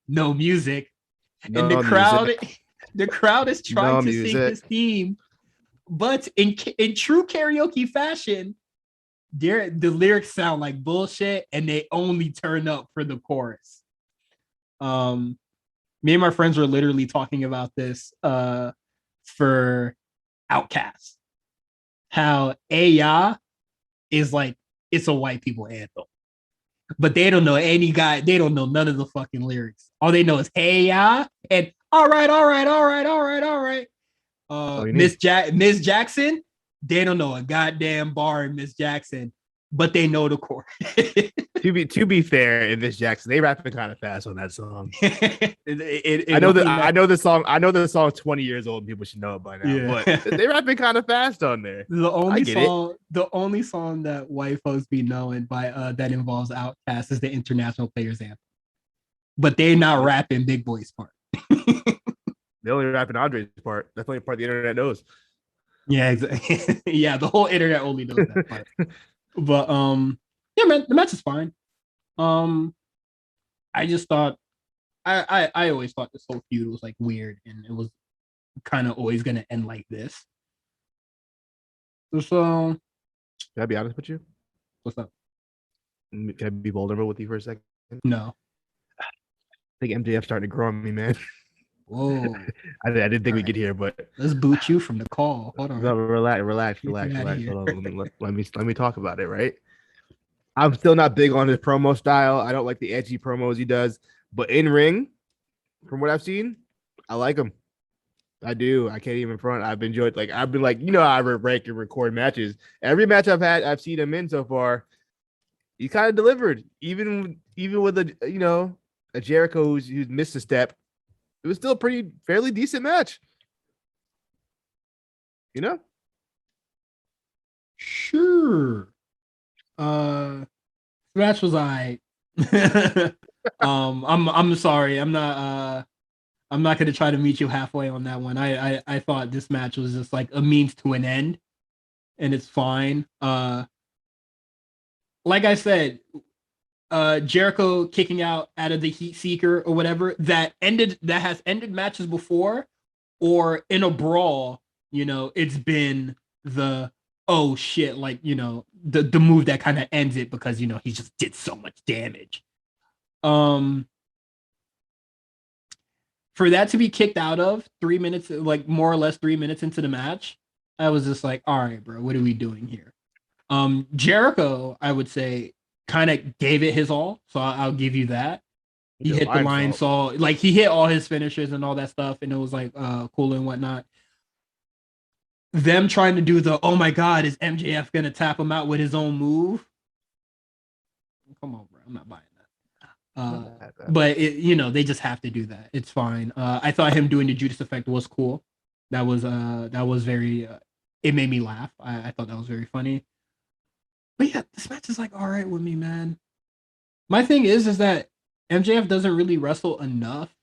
A: no music, and the crowd is trying to sing his theme, but in true karaoke fashion, the lyrics sound like bullshit, and they only turn up for the chorus. Me and my friends were literally talking about this for Outcast, how Aya is like, it's a white people anthem, but they don't know they don't know none of the fucking lyrics. All they know is hey ya and all right. Miss Jackson, they don't know a goddamn bar in Miss Jackson, but they know the chorus.
B: To be fair, in Miss Jackson, they rapping kind of fast on that song. I know the song. I know the song 20 years old. And people should know it by now. Yeah. But they rapping kind of fast on there.
A: The only song that white folks be knowing by that involves Outkast is the International Players Anthem. But they're not rapping Big Boy's part.
B: They only rapping Andre's part. That's the only part the internet knows.
A: Yeah, exactly. Yeah, the whole internet only knows that part. But yeah, man, the match is fine. I just thought I always thought this whole feud was like weird, and it was kind of always gonna end like this. So
B: can I be honest with you?
A: What's up?
B: Can I be vulnerable with you for a second?
A: No.
B: I think MJF starting to grow on me, man.
A: Whoa.
B: I didn't think we'd get here, but
A: let's boot you from the call. Hold on.
B: No, relax. Hold on. Let me talk about it, right? I'm still not big on his promo style. I don't like the edgy promos he does, but in ring, from what I've seen, I like him. I do. I can't even front. I've enjoyed I've been I rank and record matches. Every match I've seen him in so far, he kind of delivered. Even with a Jericho who's missed a step, it was still a fairly decent match.
A: Sure. Match was I. I'm sorry. I'm not gonna try to meet you halfway on that one. I thought this match was just like a means to an end, and it's fine. Like I said, Jericho kicking out of the Heat Seeker or whatever that has ended matches before, or in a brawl. It's been the oh shit, the move that kind of ends it because he just did so much damage. For that to be kicked out of 3 minutes, like more or less 3 minutes into the match, I was just like, all right, bro, what are we doing here? Jericho, I would say, kind of gave it his all, so I'll give you that. He hit the line saw, like he hit all his finishers and all that stuff, and it was like cool and whatnot. Them trying to do the oh my god, is MJF gonna tap him out with his own move? Come on, bro, I'm not buying that. But they just have to do that. It's fine. I thought him doing the Judas effect was cool. That was very. It made me laugh. I thought that was very funny. But yeah, this match is like all right with me, man. My thing is that MJF doesn't really wrestle enough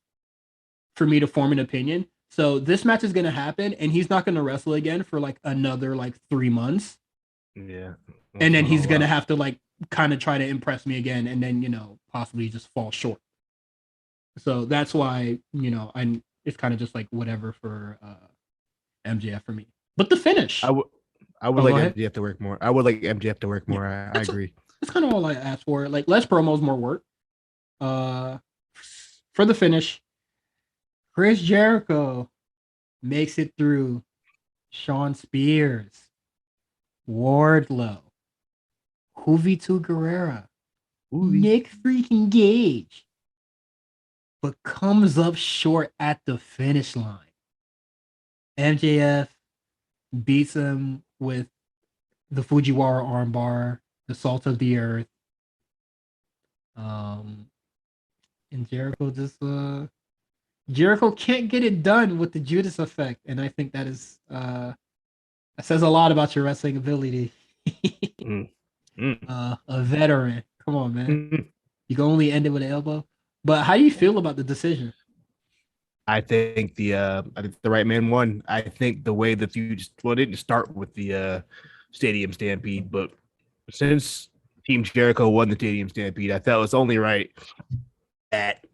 A: for me to form an opinion. So this match is gonna happen, and he's not gonna wrestle again for like another 3 months.
B: Yeah,
A: and then he's gonna have to kind of try to impress me again, and then possibly just fall short. So that's why it's kind of just like whatever for MJF for me. But the finish,
B: I would like MJF to work more. I would like MJF to work more. I agree.
A: That's kind of all I asked for. Like less promos, more work. For the finish, Chris Jericho makes it through Shawn Spears, Wardlow, Juventud Guerrera, Nick freaking Gage, but comes up short at the finish line. MJF beats him with the Fujiwara armbar, the salt of the earth. And Jericho can't get it done with the Judas effect, and I think that says a lot about your wrestling ability. A veteran. Come on, man. You can only end it with an elbow. But how do you feel about the decision?
B: I think the right man won. I think the way the feud didn't start with the Stadium Stampede, but since Team Jericho won the Stadium Stampede, I felt it's only right that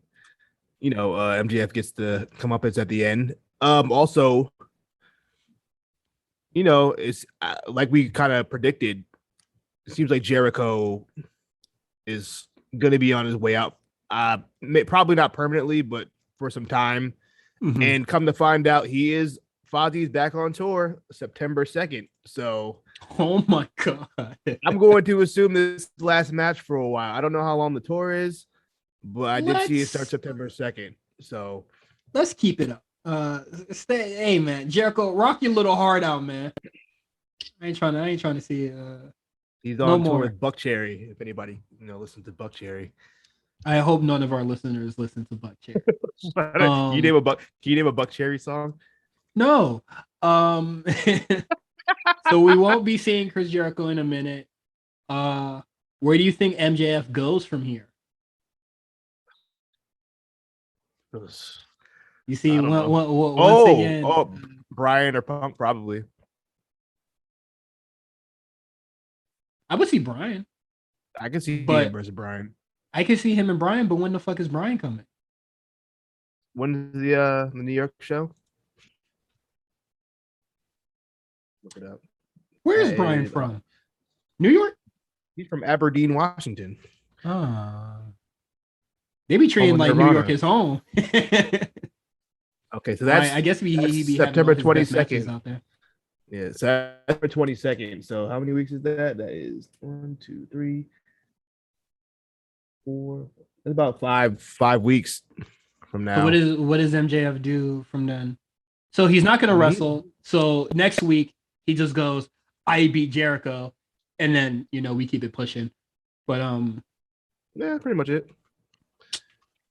B: MJF gets to come up at the end. Also, it's like we kind of predicted. It seems like Jericho is going to be on his way out. Probably not permanently, but for some time. Mm-hmm. And come to find out, Fozzy's back on tour September 2nd. So,
A: oh my god,
B: I'm going to assume this last match for a while. I don't know how long the tour is, but I did see it start September 2nd. So
A: let's keep it up. Hey man, Jericho, rock your little heart out, man. I ain't trying to see.
B: He's on tour with Buck Cherry. If anybody listens to Buck Cherry.
A: I hope none of our listeners listen to Buck Cherry.
B: Can you name a Buck Cherry song?
A: No. So we won't be seeing Chris Jericho in a minute. Where do you think MJF goes from here? You see, once again,
B: Brian or Punk probably.
A: I would see Brian.
B: I can see him versus Brian.
A: I can see him and Brian, but when the fuck is Brian coming?
B: When is the New York show? Look it up.
A: Where is Brian from? New York?
B: He's from Aberdeen, Washington.
A: They be treating like New York is home.
B: Okay, so that's
A: I guess he
B: September 22nd out there. Yeah, September 22nd. So how many weeks is that? That is 1, 2, 3, 4. That's about five weeks from now.
A: So what does MJF do from then? So he's not going to
B: I mean,
A: wrestle. So next week he just goes, I beat Jericho, and then we keep it pushing. But
B: yeah, pretty much it.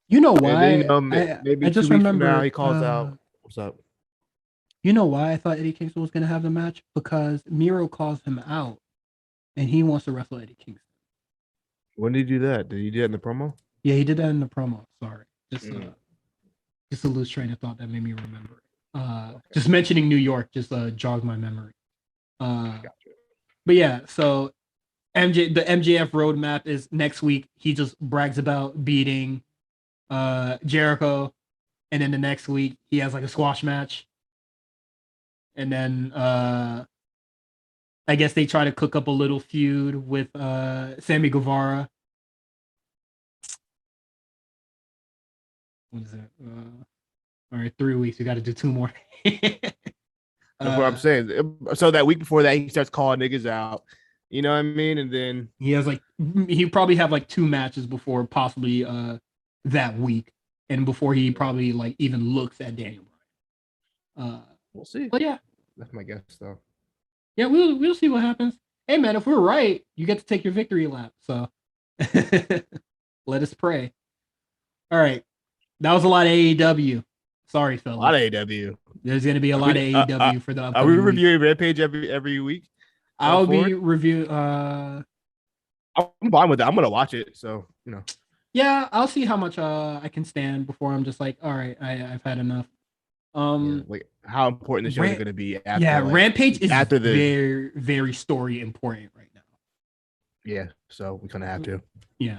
A: you know
B: And then,
A: why?
B: maybe
A: I
B: 2
A: just
B: weeks from now
A: remembered.
B: he calls out. What's up?
A: You know why I thought Eddie Kingston was going to have the match? Because Miro calls him out, and he wants to wrestle Eddie Kingston.
B: When did he do that? Did he do that in the promo?
A: Yeah, he did that in the promo. Sorry, just
B: Mm.
A: just a loose train of thought that made me remember it. Just mentioning New York just jogged my memory.
B: Gotcha.
A: But yeah, so the MJF roadmap is next week. He just brags about beating Jericho, and then the next week he has like a squash match, and then I guess they try to cook up a little feud with Sammy Guevara. What is it? All right, 3 weeks. We got to do 2 more.
B: That's what I'm saying. So that week before that, he starts calling niggas out. You know what I mean? And then
A: he probably have like 2 matches before possibly that week, and before he probably like even looks at Daniel Bryan.
B: We'll see.
A: But yeah,
B: That's my guess, though.
A: yeah, we'll see what happens. Hey man, if we're right, you get to take your victory lap. So let us pray. All right, that was a lot of AEW. Sorry, fellas.
B: A lot of AEW.
A: There's gonna be a lot of AEW for the
B: Are we
A: upcoming week.
B: reviewing Rampage every week?
A: I'll
B: forward?
A: be review.
B: I'm fine with that. I'm gonna watch it. So
A: Yeah, I'll see how much I can stand before I'm just like, all right, I've had enough.
B: Like how important the show is going to be. After,
A: Rampage is
B: after the
A: very, very story important right now.
B: Yeah, so we kind of have to.
A: Yeah,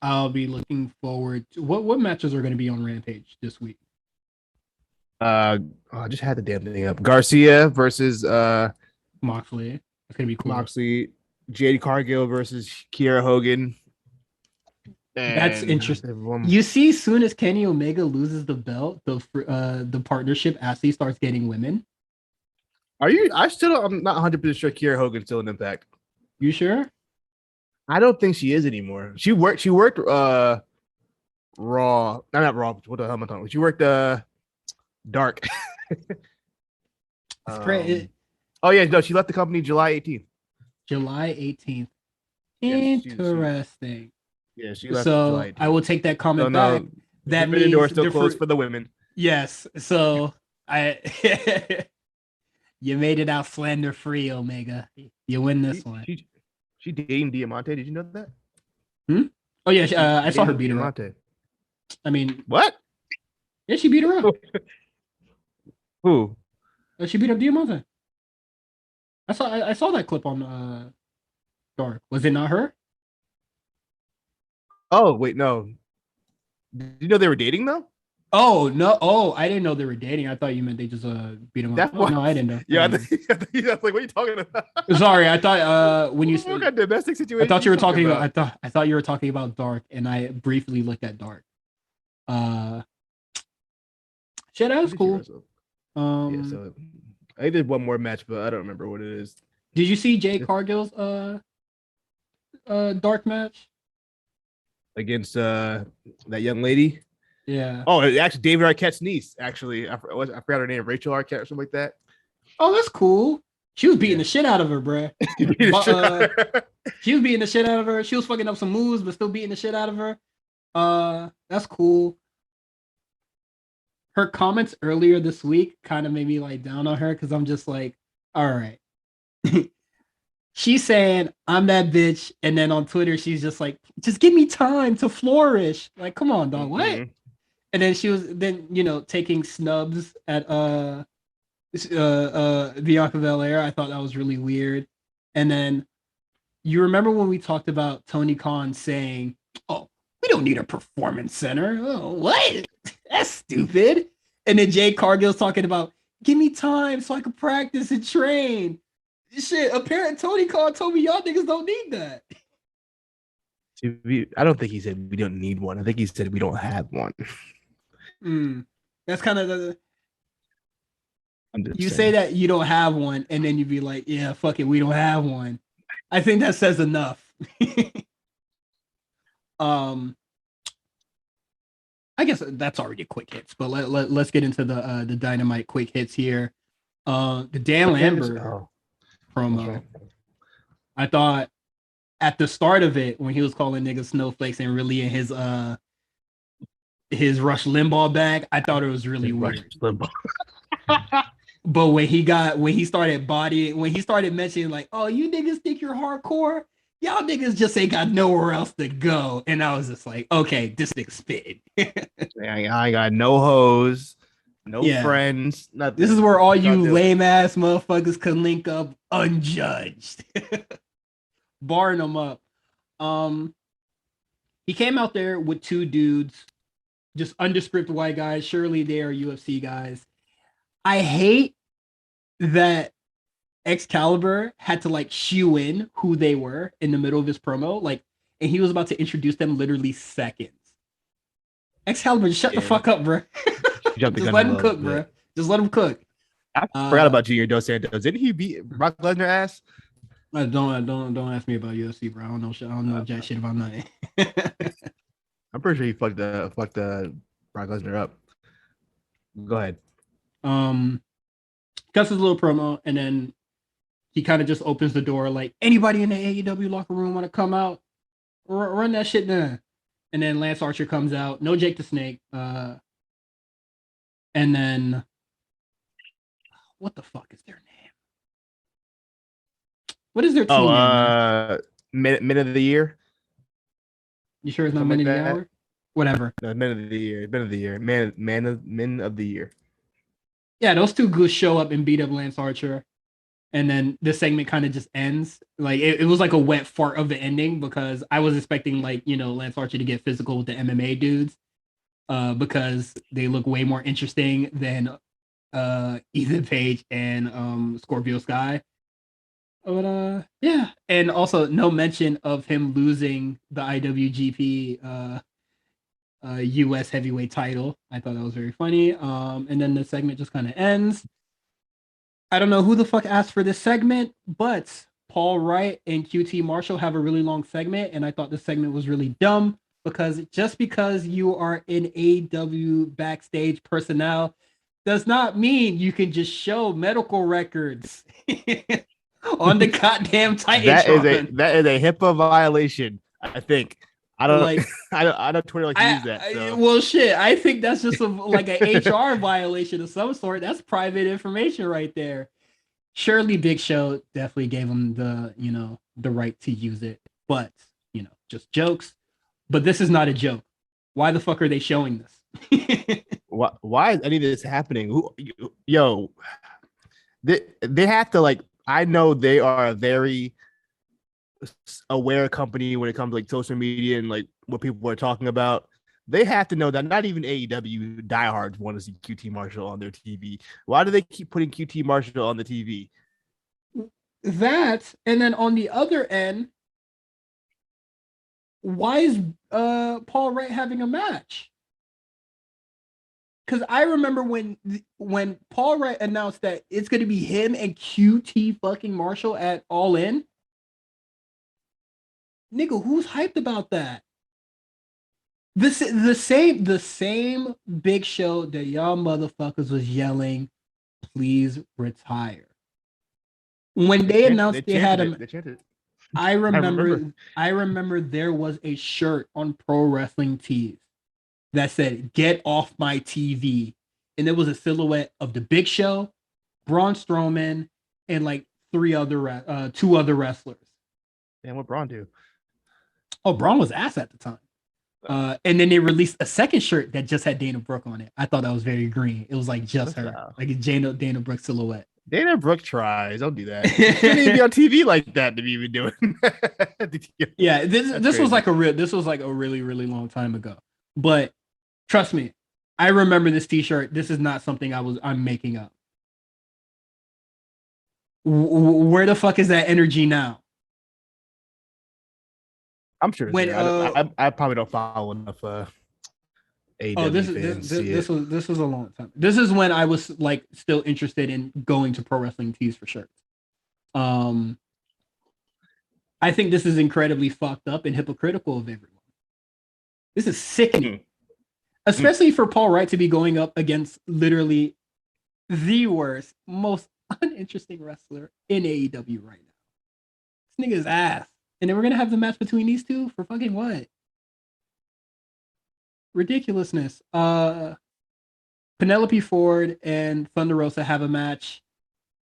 A: I'll be looking forward to what matches are going to be on Rampage this week.
B: I just had the damn thing up. Garcia versus
A: Moxley. It's gonna be cool.
B: Moxley, Jade Cargill versus Kiera Hogan.
A: That's interesting. You see, soon as Kenny Omega loses the belt, the partnership actually starts getting women.
B: I'm not 100% sure Kiera Hogan's still in Impact.
A: You sure?
B: I don't think she is anymore. She worked Raw. No, not Raw. What the hell am I talking about? She worked Dark.
A: It's great.
B: Oh yeah, no, she left the company July 18th.
A: July 18th.
B: Yes,
A: Interesting.
B: Yeah, she left.
A: So
B: July 18th.
A: I will take that comment back. That means
B: the door still closed for the women.
A: Yes. So you made it out slander free, Omega. You win this one.
B: She dating Diamante. Did you know that?
A: Oh yeah, I saw her beat her up. I mean,
B: what?
A: Yeah, she beat her up.
B: Who?
A: She beat up Diamante. I saw that clip on Dark. Was it not her?
B: Oh wait, no. Did you know they were dating though?
A: Oh no! Oh, I didn't know they were dating. I thought you meant they just beat him up. No, I didn't know.
B: Yeah, I was like, what are you talking about?
A: Sorry, I thought when you said
B: domestic situation,
A: I thought you were talking about. I thought you were talking about Dark, and I briefly looked at Dark. Shit, that was cool.
B: Yeah, so I did one more match, but I don't remember what it is.
A: Did you see Jade Cargill's Dark match
B: against that young lady?
A: Yeah.
B: Oh, actually, David Arquette's niece. Actually, I forgot her name, Rachel Arquette or something like that.
A: Oh, that's cool. She was beating the shit out of her, bruh. She was beating the shit out of her. She was fucking up some moves, but still beating the shit out of her. That's cool. Her comments earlier this week kind of made me like down on her because I'm just like, all right. She's saying I'm that bitch, and then on Twitter she's just like, just give me time to flourish. Like, come on, dog. What? And then she was taking snubs at Bianca Belair. I thought that was really weird. And then you remember when we talked about Tony Khan saying, "Oh, we don't need a performance center." Oh, what? That's stupid. And then Jade Cargill's talking about, give me time so I can practice and train. Shit, apparently Tony Khan told me y'all niggas don't need that.
B: I don't think he said we don't need one. I think he said we don't have one.
A: That's kind of the. You say that you don't have one, and then you be like, "Yeah, fuck it, we don't have one." I think that says enough. I guess that's already quick hits, but let's get into the Dynamite quick hits here. The Dan Lambert promo.
B: Right.
A: I thought at the start of it, when he was calling niggas snowflakes and really in his Rush Limbaugh bag, I thought it was really weird. But when he started mentioning like, oh, you niggas think you're hardcore? Y'all niggas just ain't got nowhere else to go. And I was just like, okay, this nigga spitting.
B: I got no hoes, no friends, nothing.
A: This is where all you lame ass motherfuckers can link up unjudged. Barring them up. He came out there with two dudes, just undescript white guys. Surely they are UFC guys. I hate that Excalibur had to like shoe in who they were in the middle of his promo, like, and he was about to introduce them literally seconds. Excalibur, shut the fuck up, bro. Just let him cook, bro. Just let him cook.
B: I forgot about Junior Dos Santos. Didn't he beat Brock Lesnar ass?
A: Don't ask me about UFC, bro. I don't know shit. I don't know jack shit about nothing.
B: I'm pretty sure he fucked Brock Lesnar up. Go ahead.
A: Cuts his little promo, and then he kind of just opens the door like, anybody in the AEW locker room want to come out? Run that shit down. And then Lance Archer comes out. No Jake the Snake. And then what the fuck is their name? What is their team name?
B: Men of the Year.
A: You sure it's not Men of the Hour? Whatever.
B: No, Men of the Year. Men of the Year. Men of the Year.
A: Yeah, those two goons show up and beat up Lance Archer. And then the segment kind of just ends. Like it was like a wet fart of the ending because I was expecting like, you know, Lance Archer to get physical with the MMA dudes. Because they look way more interesting than Ethan Page and Scorpio Sky. But yeah. And also no mention of him losing the IWGP US heavyweight title. I thought that was very funny. And then the segment just kind of ends. I don't know who the fuck asked for this segment, but Paul Wright and QT Marshall have a really long segment, and I thought this segment was really dumb because just because you are an AEW backstage personnel does not mean you can just show medical records on the goddamn Titantron.
B: That is a HIPAA violation, I think. I don't like. I don't Twitter like to use that. So.
A: Well, shit. I think that's just like an HR violation of some sort. That's private information right there. Surely, Big Show definitely gave him the right to use it, but just jokes. But this is not a joke. Why the fuck are they showing this?
B: Why is any of this happening? They have to like. I know they are a very aware company when it comes to like social media and like what people are talking about. They have to know that not even AEW diehards want to see QT Marshall on their TV. Why do they keep putting QT Marshall on the TV?
A: That, and then on the other end, why is Paul Wright having a match? Because I remember when Paul Wright announced that it's going to be him and QT fucking Marshall at All In. Nigga, who's hyped about that? The same Big Show that y'all motherfuckers was yelling, please retire. When they announced they had him, I remember there was a shirt on Pro Wrestling Tees that said, "Get off my TV." And there was a silhouette of the Big Show, Braun Strowman, and like two other wrestlers.
B: And what Braun do?
A: Oh, Braun was ass at the time. And then they released a second shirt that just had Dana Brooke on it. I thought that was very green. It was like just her, like a Dana Brooke silhouette.
B: Dana Brooke tries. Don't do that. You shouldn't even be on TV like that to be even doing.
A: Yeah, this was like a really, really long time ago. But trust me, I remember this T-shirt. This is not something I'm making up. Where the fuck is that energy now?
B: I'm sure. When I probably don't follow enough. AEW
A: this was a long time. This is when I was like still interested in going to Pro Wrestling Tees for shirts. I think this is incredibly fucked up and hypocritical of everyone. This is sickening. especially for Paul Wright to be going up against literally the worst, most uninteresting wrestler in AEW right now. This nigga's ass. And then we're gonna have the match between these two for fucking what? Ridiculousness. Penelope Ford and Thunder Rosa have a match.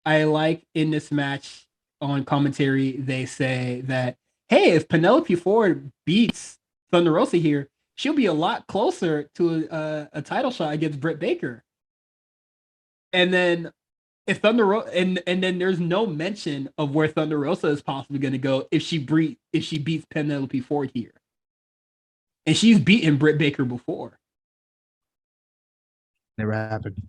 A: I like in this match on commentary, they say that, hey, if Penelope Ford beats Thunder Rosa here, she'll be a lot closer to a title shot against Britt Baker. And then if and then there's no mention of where Thunder Rosa is possibly going to go if she beats Penelope Ford here. And she's beaten Britt Baker before.
B: Never happened.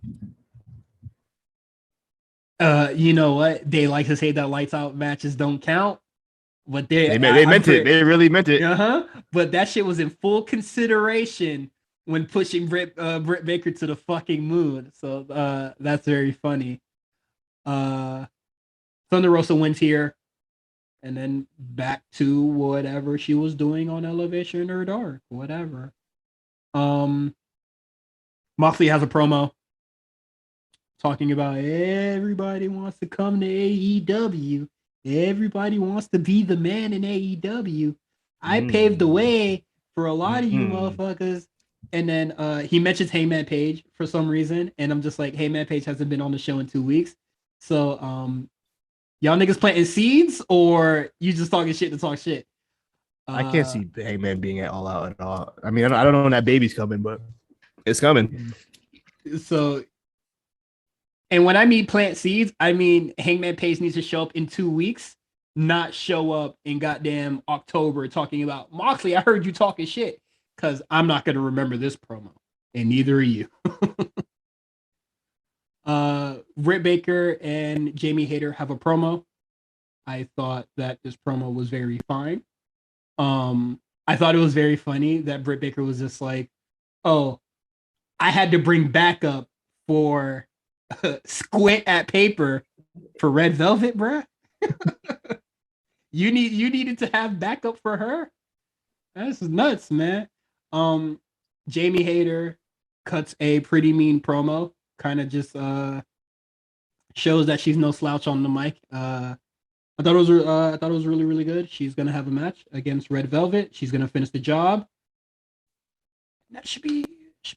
A: You know what? They like to say that lights out matches don't count, but they
B: meant it. They really meant it.
A: But that shit was in full consideration when pushing Britt Baker to the fucking moon. So that's very funny. Thunder Rosa wins here, and then back to whatever she was doing on Elevation or Dark, whatever. Moxley has a promo talking about everybody wants to come to AEW. Everybody wants to be the man in AEW. I paved the way for a lot of you motherfuckers. And then he mentions Hangman Page for some reason. And I'm just like, Hangman Page hasn't been on the show in 2 weeks. So y'all niggas planting seeds, or you just talking shit to talk shit?
B: I can't see Hangman being at All Out at all. I mean, I don't know when that baby's coming, but it's coming.
A: So, and when I mean plant seeds, I mean Hangman Page needs to show up in 2 weeks, not show up in goddamn October talking about Moxley. I heard you talking shit, because I'm not going to remember this promo, and neither are you. Britt Baker and Jamie Hayter have a promo. I thought that this promo was very fine. I thought it was very funny that Britt Baker was just like, oh, I had to bring backup for Squint at Paper for Red Velvet, bruh. You needed to have backup for her? That's nuts, man. Jamie Hayter cuts a pretty mean promo, kind of just shows that she's no slouch on the mic. I thought it was really, really good. She's gonna have a match against Red Velvet. She's gonna finish the job. That should be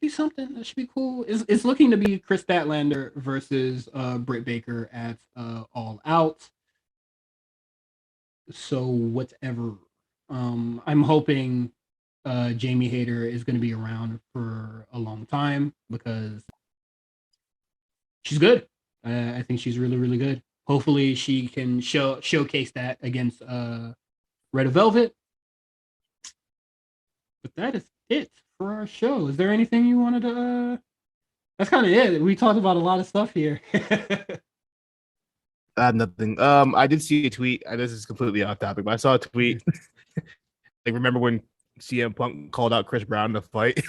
A: something. That should be cool. It's looking to be Chris Statlander versus Britt Baker at All Out. So whatever. I'm hoping Jamie Hayter is going to be around for a long time because she's good. I think she's really, really good. Hopefully she can showcase that against Red Velvet. But that is it for our show. Is there anything you wanted to that's kind of it. We talked about a lot of stuff here.
B: I have nothing. I did see a tweet. This is completely off topic, but I saw a tweet. Like, remember when CM Punk called out Chris Brown to fight?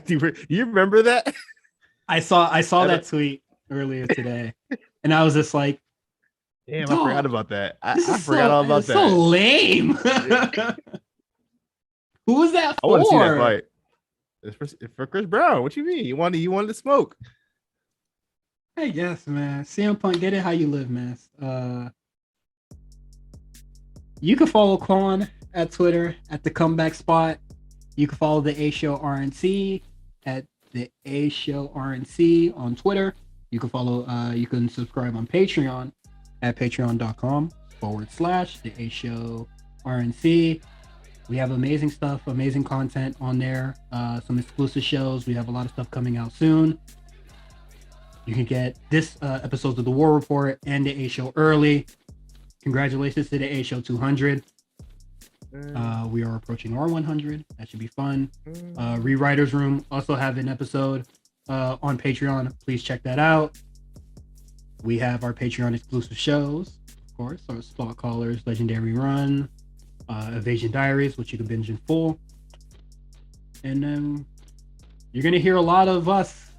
B: Do you remember that?
A: I saw that tweet earlier today, and I was just like,
B: "Damn, I forgot about that. I forgot all about that.
A: So lame." Who was that for?
B: I want to see that fight. It's for Chris Brown. What you mean? You wanted to smoke?
A: I guess, man. CM Punk, get it how you live, man. You can follow Quan at Twitter at the Comeback Spot. You can follow the A Show RNC at the A Show RNC on Twitter. You can follow. You can subscribe on Patreon at patreon.com/the A Show RNC. We have amazing stuff, amazing content on there. Some exclusive shows. We have a lot of stuff coming out soon. You can get this episodes of the War Report and the A Show early. Congratulations to the A Show 200. We are approaching our 100. That should be fun. Rewriters Room also have an episode on Patreon. Please check that out. We have our Patreon exclusive shows, of course, our Spot Callers, Legendary Run, Evasion Diaries, which you can binge in full. And then you're going to hear a lot of us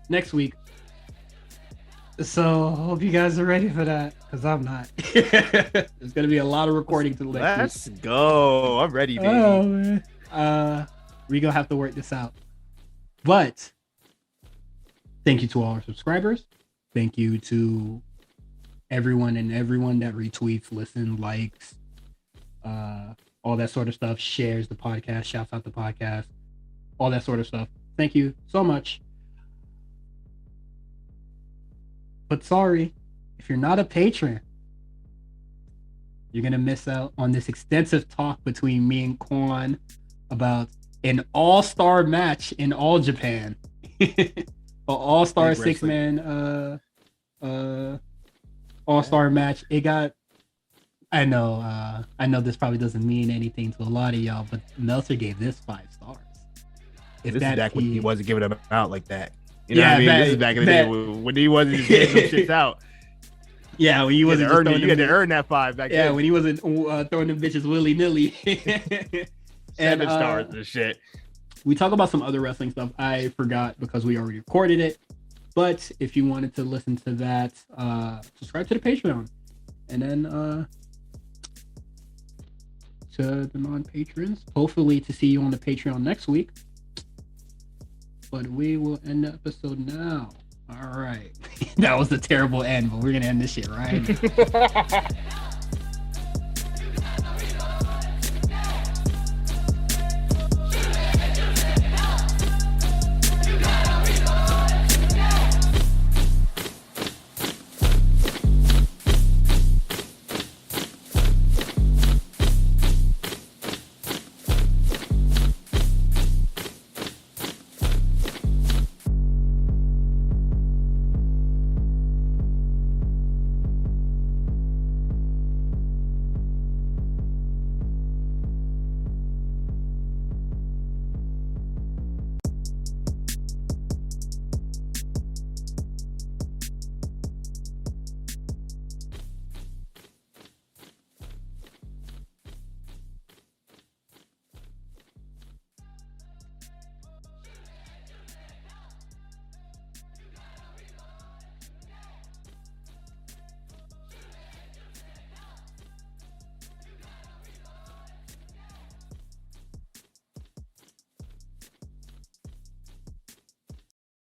A: next week. So hope you guys are ready for that, because I'm not. There's going to be a lot of recording to the
B: next week. Let's go. I'm ready, baby.
A: Oh, man. We're going to have to work this out. But thank you to all our subscribers. Thank you to everyone that retweets, listens, likes, all that sort of stuff, shares the podcast, shouts out the podcast, all that sort of stuff. Thank you so much. But sorry, if you're not a patron, you're going to miss out on this extensive talk between me and Quan about an all-star match in All Japan. An all-star six-man all-star match. It got, I know this probably doesn't mean anything to a lot of y'all, but Meltzer gave this 5 stars.
B: If this is back when he wasn't giving them out like that. You know
A: yeah,
B: what I mean? This is back in the day when he wasn't just getting them shits out.
A: Yeah, when he wasn't
B: you had to earn that 5 back then.
A: Yeah, when he wasn't throwing them bitches willy-nilly.
B: 7 stars and shit.
A: We talk about some other wrestling stuff. I forgot because we already recorded it. But if you wanted to listen to that, subscribe to the Patreon. And then to the non-patrons, hopefully to see you on the Patreon next week. But we will end the episode now. All right. That was a terrible end, but we're going to end this shit, right?